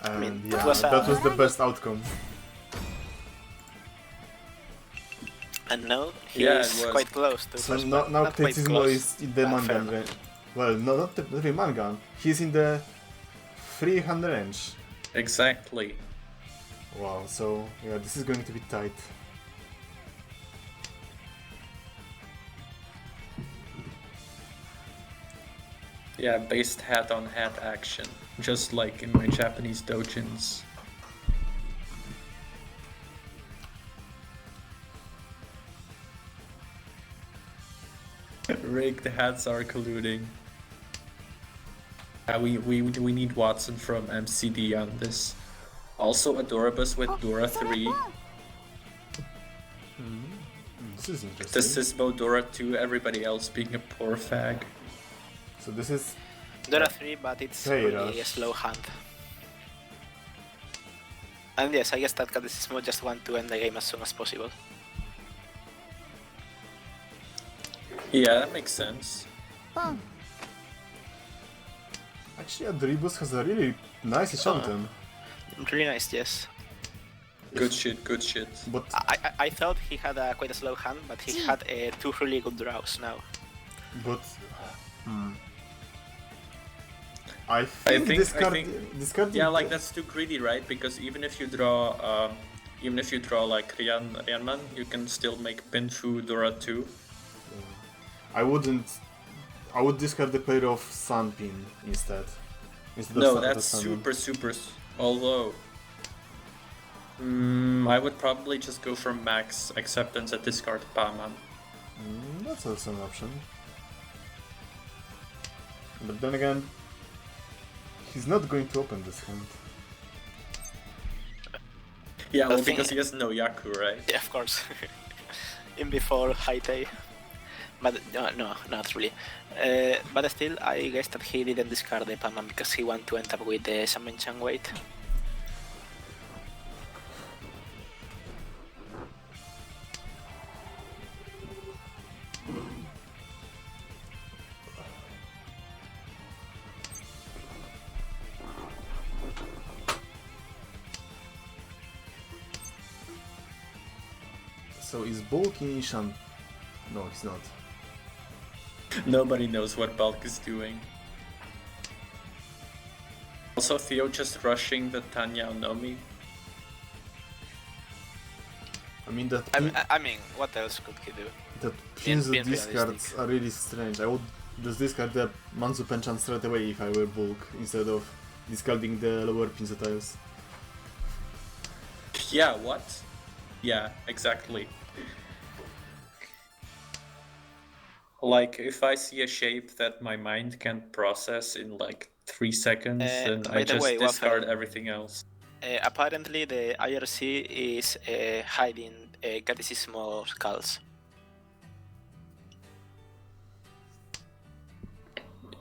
And mean, yeah, that was a- that was the best outcome. And now he's Yeah, it was. quite close to So first now, blood. now Not quite Ktecismo close, is in the but fair Mangan enough. range. Well, no, not the Mangan. He's in the 300 range. Exactly. Wow, so yeah, this is going to be tight. Yeah, based hat on hat action. Just like in my Japanese dojins. Rigged hats are colluding. We need Watson from MCD on this. Also Adoribus with Dora 3. This is interesting. Ktecismo Dora 2, everybody else being a poor fag. So this is There are 3, but it's Hey, really a Rush. slow hand. And yes, I guess that Ktecismo just want to end the game as soon as possible. Yeah, that makes sense. ポン actually Adoribus has a really nice enchantment, Really nice, yes. Good shit, good shit. but I thought he had quite a slow hand, but he had 2 really good draws now. I think, think- discarding Yeah, like that's too greedy, right? Because even if you draw like Ryanman, you can still make Pinfu Dora 2. I wouldn't. I would discard the player of Sunpin instead. Instead No, of that's Sunpin. super. Although, I would probably just go for max acceptance and discard Paman. That's also an option. But then again, he's not going to open this hand. Yeah, well, The thing- because he has no Yaku, right? Yeah, of course. In before Haitei. But no, not really. But still, I guess that he didn't discard the Paman because he wanted to end up with the Shaman Chan weight. So is Bulk in Ishan? No, he's not. Nobody knows what Bulk is doing. Also, Theo just rushing the Tanya Onomi. I mean that I mean, what else could he do? that being Pinzu discards realistic. are really strange. I would just discard the Manzu Penchant straight away if I were Bulk, instead of discarding the lower Pinzu tiles. Yeah, what? Yeah, exactly. Like, if I see a shape that my mind can't process in like 3 seconds, then by I the just way, discard Waffle. everything else. Apparently, the IRC is hiding Ktecismo skulls.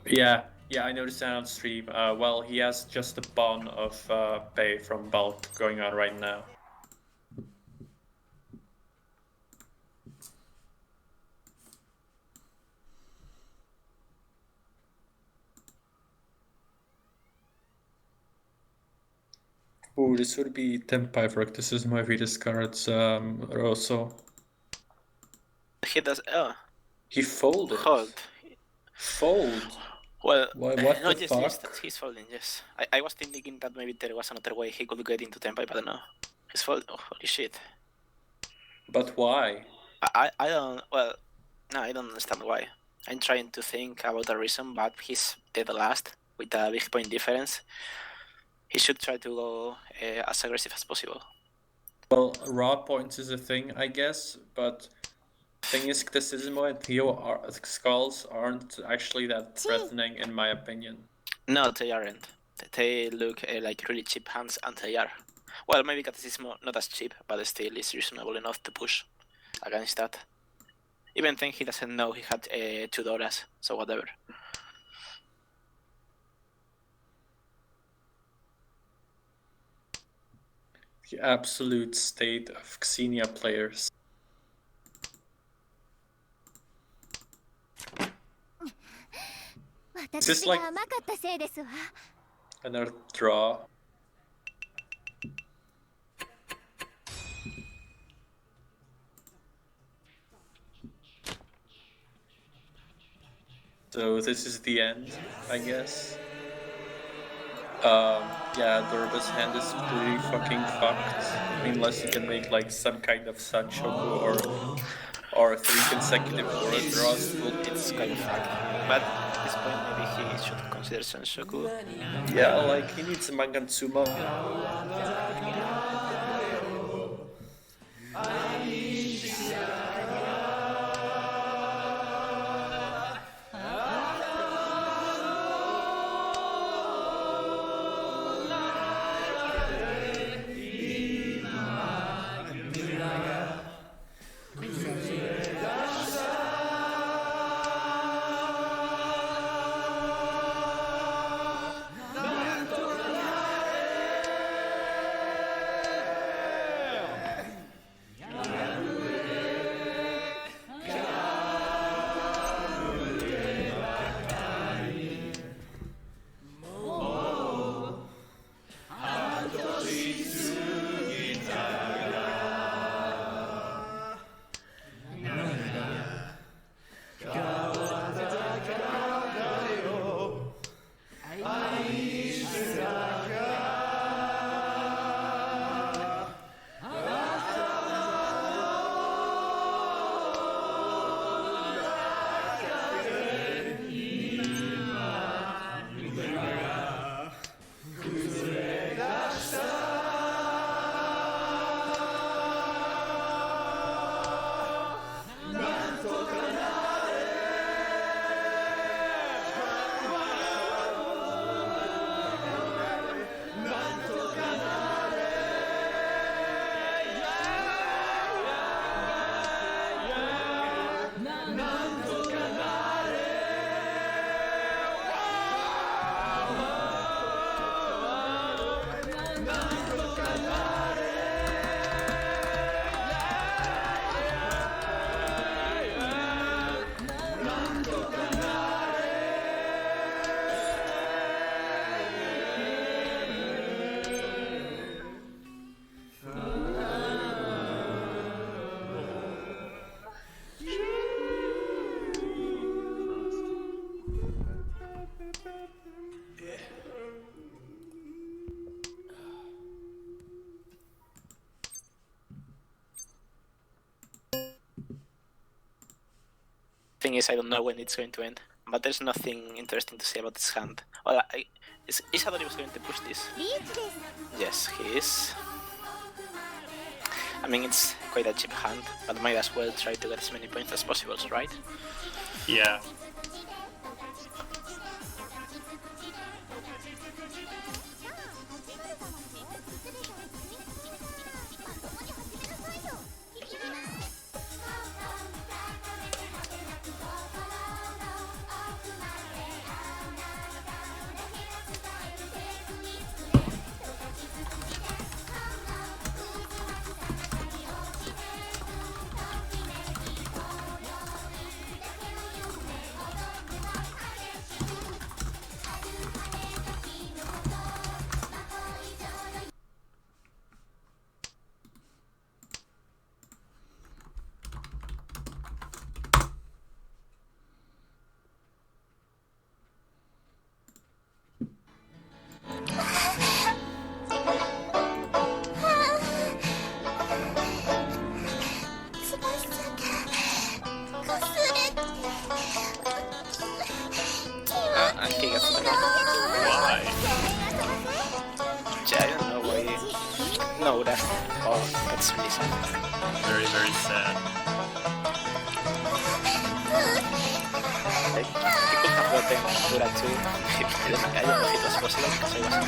Yeah, I noticed that on stream. Well, he has just a pawn of pay from Bulk going on right now. Ooh, this would be Tempai for Ktecismo if he discards Rosso. He does. Oh, He folded. hold. Fold. Well, What no, the yes, fuck? yes, that's his folding, yes. I was thinking that maybe there was another way he could get into tempo, but no. His fold, oh, holy shit. But why? I don't, well, no, I don't understand why. I'm trying to think about the reason, but he's dead last with a big point difference. He should try to go as aggressive as possible. Well, raw points is a thing, I guess, but thing is, Ktecismo and Theo skulls aren't actually that threatening, in my opinion. No, they aren't. They look like really cheap hands, and they are. Well, maybe Ktecismo not as cheap, but still is reasonable enough to push against that. Even then, he doesn't know he had $2, so whatever. The absolute state of Xenia players. Is this like another draw? So this is the end, I guess. Yeah, Adoribus' hand is pretty fucking fucked. Unless you can make like some kind of Sanchoku or 3 consecutive board draws. It's kind of fucked. But at this point, maybe he should consider Senshoku. Yeah, like he needs a Mangansuma. Thing is, I don't know when it's going to end, but there's nothing interesting to say about this hand. Well, is Adoribus going to push this? Yes, he is. I mean, it's quite a cheap hand, but might as well try to get as many points as possible, right? Yeah. casting. Oh, that's really sad. Very, very sad. Like, people have gotten Dura 2. I don't know if it was possible because I wasn't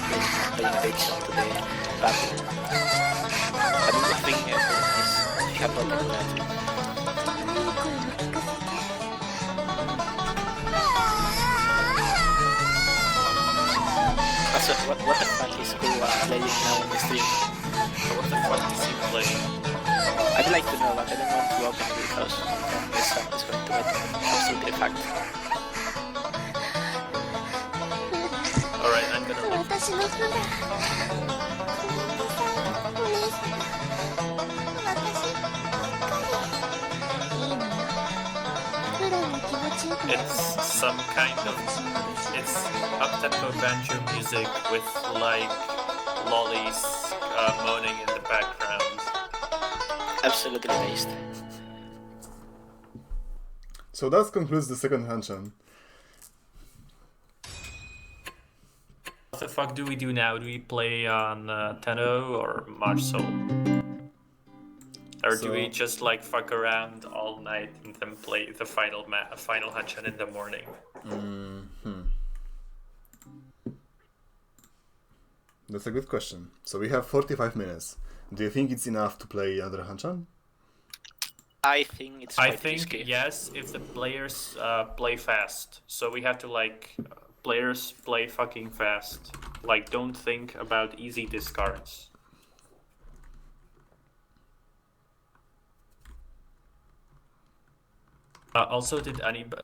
paying attention to the battle. But it would have been very nice if he had gotten Dura 2. Also, what the fuck is Kuwa playing now on the stream? What the fuck is he playing? I'd like to know, but I don't want to open it because this stuff is going to get absolutely fucked. Alright, I'm gonna look. 私の船ごめんなさいお姉様私ばっかりいいのよ普段の気持ちよく It's some kind of... It's up-tempo banjo music with, like, lollies moaning in the background. Absolutely based. So that concludes the second Hanchan. What the fuck do we do now? Do we play on Tenno or Marshall? Or do we just like fuck around all night and then play the final Hanchan in the morning? That's a good question. So we have 45 minutes. Do you think it's enough to play another Hanchan? I think it's I quite think risky. yes, if the players play fast. So we have to like players play fucking fast. Like don't think about easy discards. Also, did anybody?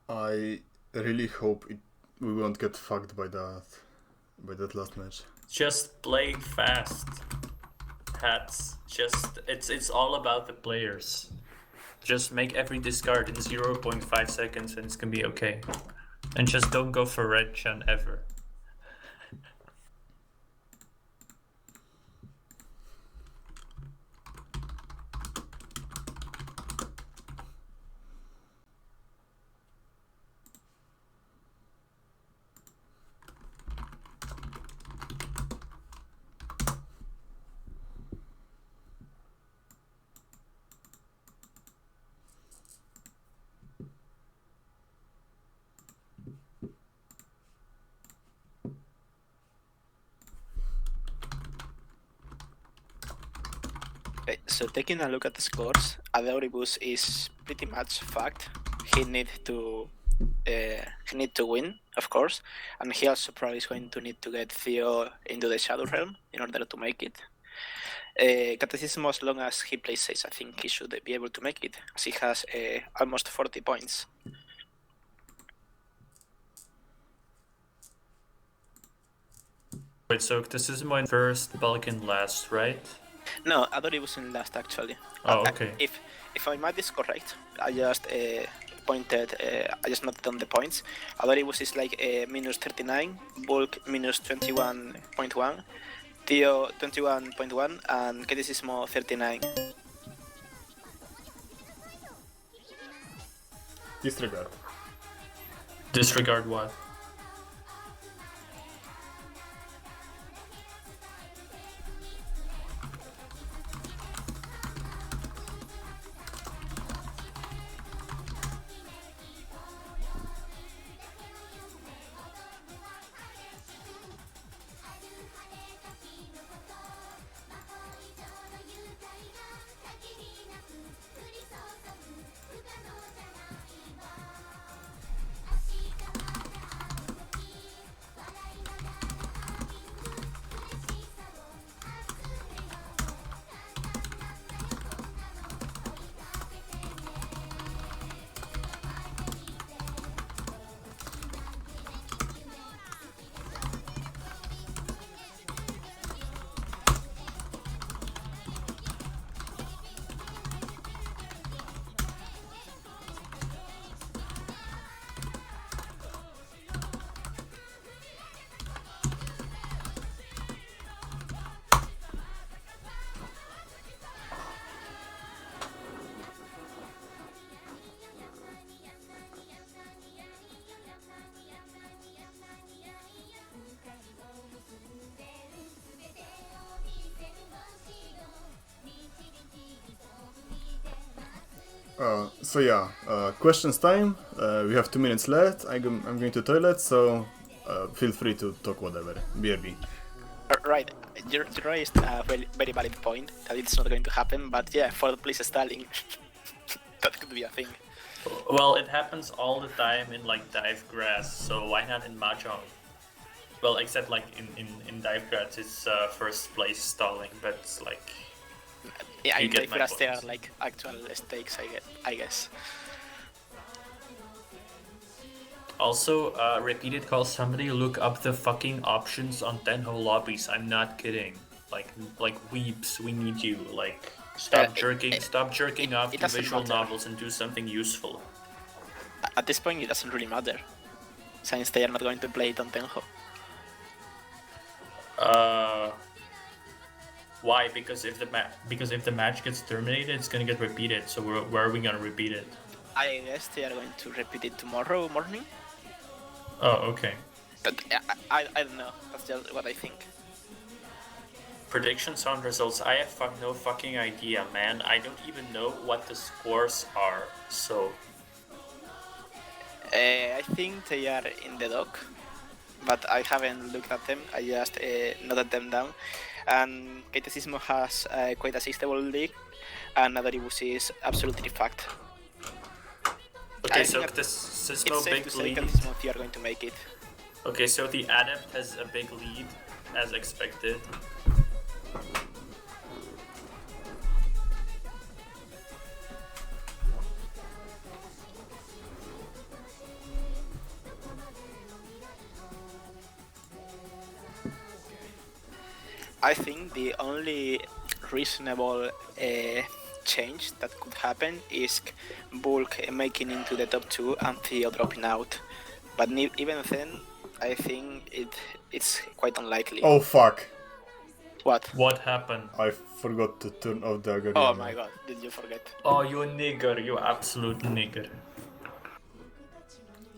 I really hope we won't get fucked by that last match. Just play fast. Hats. Just it's all about the players. Just make every discard in 0.5 seconds and it's gonna be okay. And just don't go for red Chan ever. Okay, so taking a look at the scores, Adoribus is pretty much fucked. He need to win, of course, and he also probably is going to need to get Theo into the Shadow Realm in order to make it. Ktecismo, as long as he plays safe, I think he should be able to make it, as he has almost 40 points. Wait, so Ktecismo in first, Balkan last, right? No, Adoribus in last actually. Oh, okay. If my math is correct, I just I just noted on the points. Adoribus is like minus 39, Bulk minus 21.1, Theo 21.1, and Ktecismo 39. Disregard. Disregard what? So yeah, questions time. We have 2 minutes left. I'm going to toilet, so feel free to talk whatever. BRB. Right, you raised a very valid point that it's not going to happen, but yeah, for please stalling, that could be a thing. Well, it happens all the time in like dive grass, so why not in Mahjong? Well, except like in dive grass, it's first place stalling, but it's like Yeah, You in get dive my grass there point. are like actual stakes, I guess. also repeated call somebody look up the fucking options on Tenho lobbies. I'm not kidding. Like weeps, we need you. Like stop jerking off it to doesn't visual matter. novels and do something useful. At this point, it doesn't really matter, since they are not going to play it on Tenho. Why? Because if the match gets terminated, it's gonna get repeated. So where are we gonna repeat it? I guess they are going to repeat it tomorrow morning. Oh, okay. But I don't know. That's just what I think. Predictions on results. I have no fucking idea, man. I don't even know what the scores are. So I think they are in the dock, but I haven't looked at them. I just noted them down. And Ktecismo has quite a stable league, and adoribus is absolutely fucked. okay, I so think Ktecismo It's safe big to say lead. Ktecismo are going to make it. Okay, so the adept has a big lead, as expected. I think the only reasonable change that could happen is Bulk making into the top 2 and Theo dropping out. But even then, I think it's quite unlikely. Oh fuck! What? What happened? I forgot to turn off the algorithm. Oh my god, did you forget? Oh, you nigger, you absolute nigger.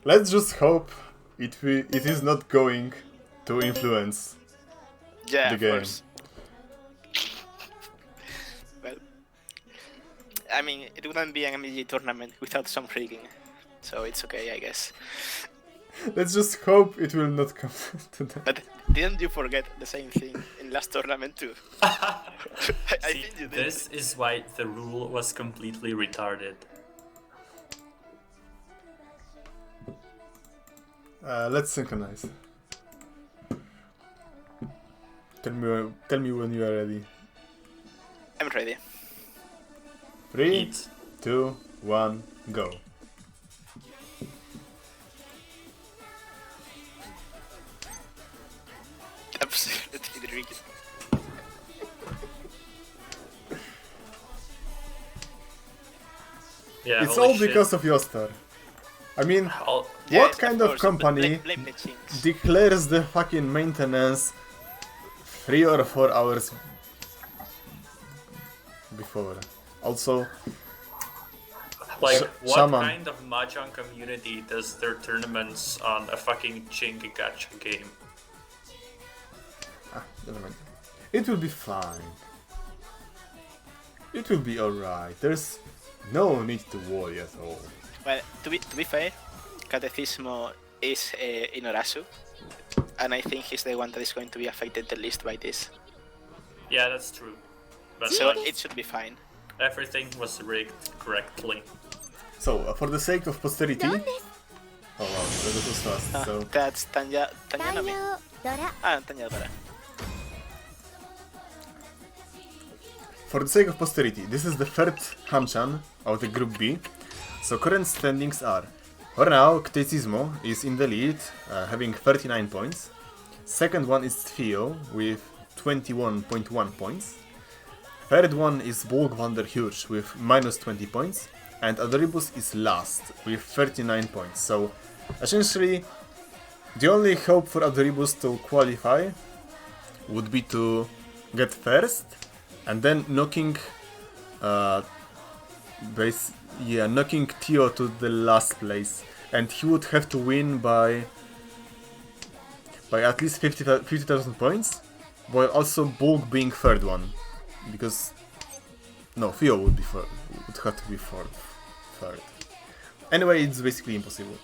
Let's just hope it is not going to influence Yeah, the of game. course. Well, I mean, it wouldn't be an MG tournament without some rigging, so it's okay, I guess. Let's just hope it will not come to that. But didn't you forget the same thing in last tournament too? I See, think you did. this is why the rule was completely retarded. Let's synchronize. Tell me when you are ready. I'm ready. 3, Eat. 2, 1, go. Absolutely rigged. Yeah, It's holy all shit. because of Yostar. I mean, All- what Yes, kind of course. company Blame the chinks. declares the fucking maintenance 3 or 4 hours before? Also, Like, what Shaman. kind of Mahjong community does their tournaments on a fucking Chinky gacha game? never mind. It will be fine. It will be alright. There's no need to worry at all. Well, to be fair, Ktecismo is in Orasu, and I think he's the one that is going to be affected the least by this. Yeah, that's true. But So like, it should be fine. everything was rigged correctly. So, for the sake of posterity. ドンです Oh wow, that was fast. So, That's Tanya 太 Nami. 陽ドラ Ah, Tanya Dora. for the sake of posterity, this is the third Hamchan of the Group B. So current standings are: for now, Ktecismo is in the lead, having 39 points. Second one is Theo with 21.1 points. Third one is BULKVANDERHUGE with minus 20 points. And adoribus is last with 39 points. So essentially, the only hope for adoribus to qualify would be to get first and then knocking knocking Theo to the last place, and he would have to win by at least 50,000 points, while also Bulk being third one, because no, Theo would have to be fourth. third. Anyway, it's basically impossible.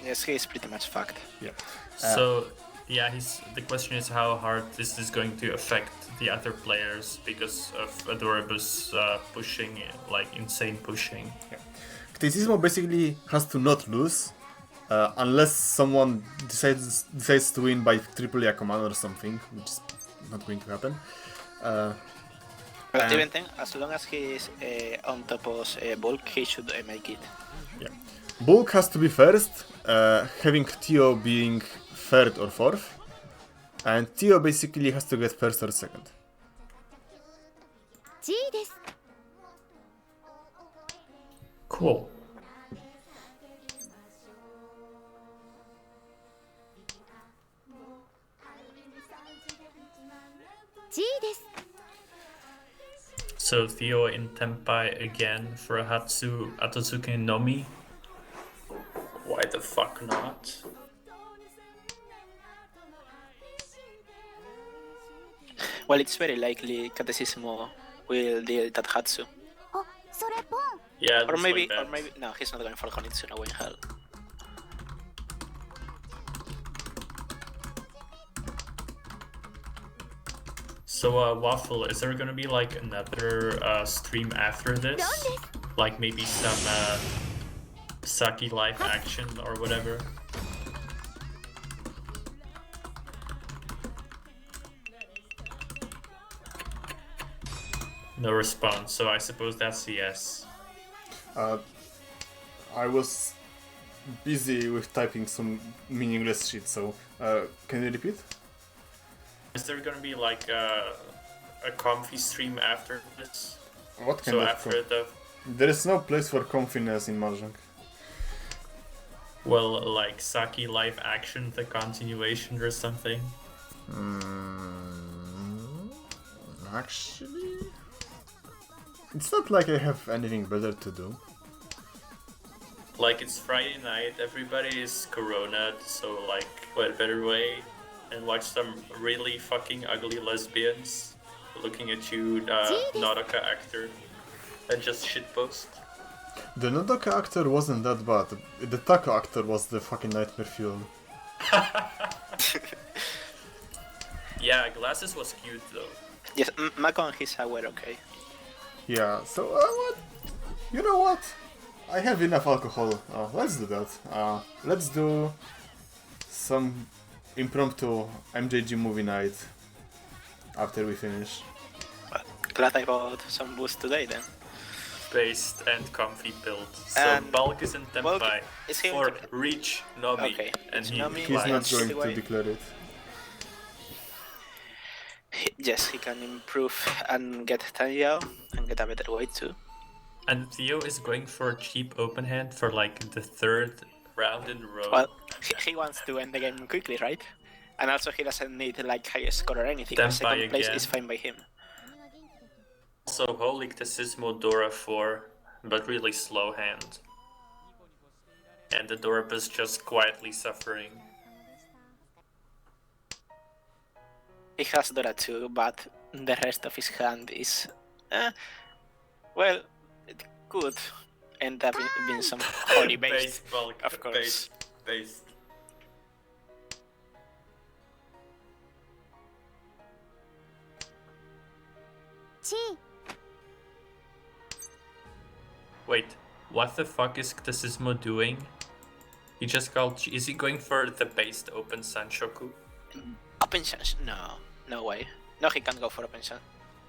Yes, he is pretty much fucked. Yeah. So yeah, the question is how hard this is going to affect the other players because of adoribus pushing, like insane pushing. Ktecismo basically has to not lose unless someone decides to win by triple A command or something, which is not going to happen. But even then, as long as he is on top of Bulk, he should make it. Yeah. Bulk has to be first, having Theo being third or fourth, and Theo basically has to get first or second. G です。 Cool. G です。 So Theo in Tenpai again for a Atotsuki Nomi. Why the fuck not? Well, it's very likely Ktecismo will deal Tathatsu. あ、それポン。 Yeah, Or looks maybe, like that. no, he's not going for Honitsu, no way in hell. So Waffle, is there gonna be like another stream after this? Like maybe some Saki live action or whatever? No response, so I suppose that's a yes. I was busy with typing some meaningless shit, so can you repeat? Is there gonna be like a comfy stream after this? What kind So of after the, There is no place for comfiness in Mahjong. well, like Saki live action, the continuation or something? Actually, it's not like I have anything better to do. Like it's Friday night, everybody is corona'd, so like what better way? And watch some really fucking ugly lesbians looking at you, Nodoka actor, and just shitpost. The Nodoka actor wasn't that bad. The Taco actor was the fucking nightmare fuel. Yeah, Glasses was cute though. Yes, Mako and his were okay. Yeah, so what? You know what? I have enough alcohol. Let's do that. Let's do some impromptu MJG movie night after we finish. Glad I bought some boost today then. Based and comfy build. So And Bulk is in Bulk, Tenpai is he for going to- Reach Nomi, Okay, and it's he Nomi. He's not flies. going Anyway. to declare it. Yes, he can improve and get Tanyao and get a better weight too. And Theo is going for a cheap open hand for like the third round in a row. Well, he wants to end the game quickly, right? And also he doesn't need like high score or anything. Then The second buy place again. is fine by him. So holy Ktecismo Dora 4, but really slow hand. And the adoribus just quietly suffering. He has Dora too, but the rest of his hand is... well, it could end up being some holy base. Base Bulk, of course. Base. G. Wait, what the fuck is Ktecismo doing? He just called... Is he going for the based open Sanshoku? Open chance? No way. No, he can't go for open chance.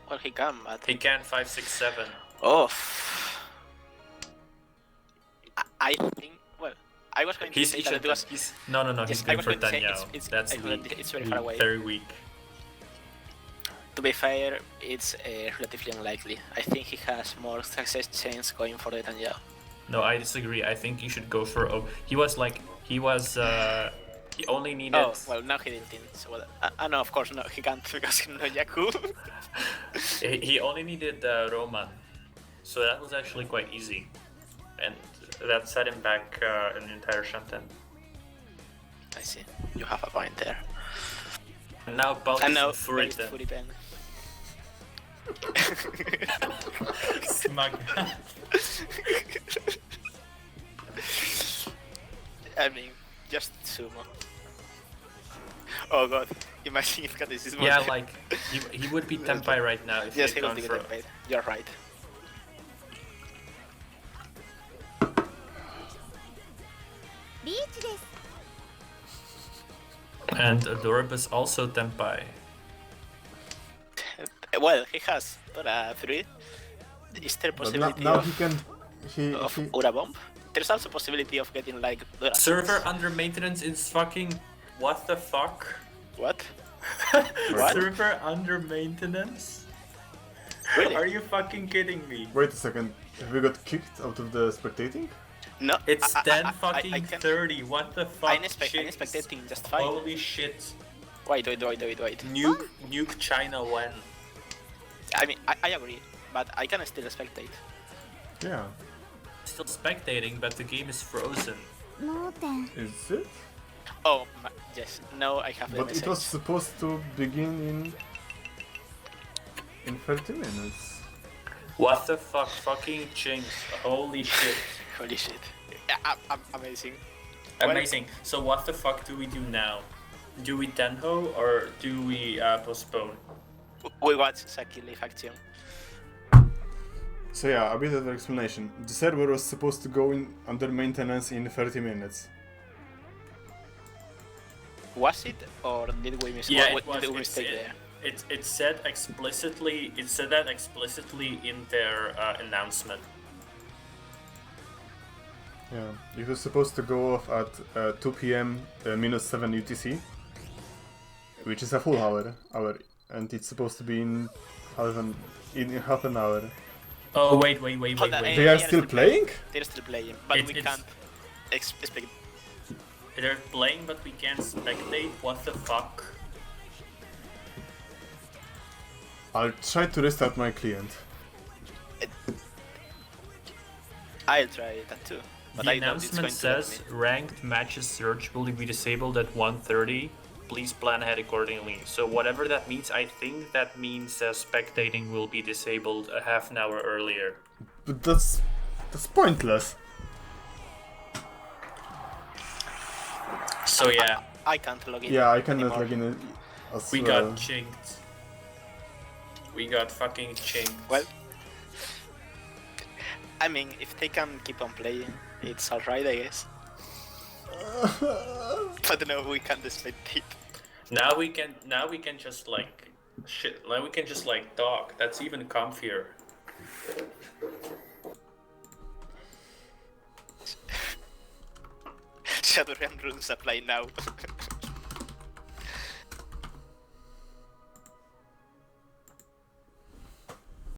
Well, he can, but... He can 5, 6, 7. Oh. I think... Well, I was going to say that it was... No, Yes, he's I going was for going to say Daniel. That's weak. it's very far away. Very weak. To be fair, it's relatively unlikely. I think he has more success chance going for the Tanyao. No, I disagree. I think he should go for... He only needed... Oh, well, now he didn't. So, well, no, of course, no, he can't because he's no Yaku. He only needed Roman. So that was actually quite easy. And that set him back an entire Shanten. I see. You have a point there. And now Bulk And is now, in Furiten. Furiten. Smug. I mean, just sumo. Oh god, imagine if Ktecismo. Yeah, like he would be Tenpai right now if Yes, he he had will gone take for. it. You're right. Beach です。 And Adoribus also Tenpai. Well, he has Tora 3. Is there But possibility now of, he can. of Ura Bomb? There's also possibility of getting like Dora. Server under maintenance is fucking. What the fuck? What? What? Server under maintenance? Really? Are you fucking kidding me? Wait a second. Have we got kicked out of the spectating? No. It's I 10 can- fucking 30. What the fuck? I'm Chicks? spectating just fine. Holy shit. Wait. Nuke China when? I mean, I agree, but I can still spectate. Yeah. Still spectating, but the game is frozen. 盲点。 Is it? Oh, yes. No, I have the But message. it was supposed to begin in 30 minutes. What the fuck? Fucking Jinx. Holy shit. Holy shit. Yeah, amazing. Amazing. So what the fuck do we do now? Do we Tenho or do we postpone? We watch Saki Leaf action. So yeah, a bit of an explanation. The server was supposed to go in under maintenance in 30 minutes. Was it, or did we miss? Yeah, or it was. did we mistake there? It said explicitly. It said that explicitly in their announcement. Yeah, it was supposed to go off at 2 p.m. -7 UTC, which is a full hour, and it's supposed to be in half an hour. Oh wait. Hold on, They are still playing? They're still playing, but we It's- can't expect. They're playing, but we can't spectate. What the fuck? I'll try to restart my client. I'll try that too. But The I doubt it's announcement going to let says me. ranked matches search will be disabled at 1:30. Please plan ahead accordingly. So whatever that means, I think that means spectating will be disabled a half an hour earlier. But that's pointless. So yeah, I can't log in. Yeah, I cannot anymore. log in as we well. got chinked. We got fucking chinked. Well, I mean, if they can keep on playing, it's alright, I guess. But no, we can't spectate. Now we can just like shit. Now we can just like talk. That's even comfier. Shadowrun runes apply now.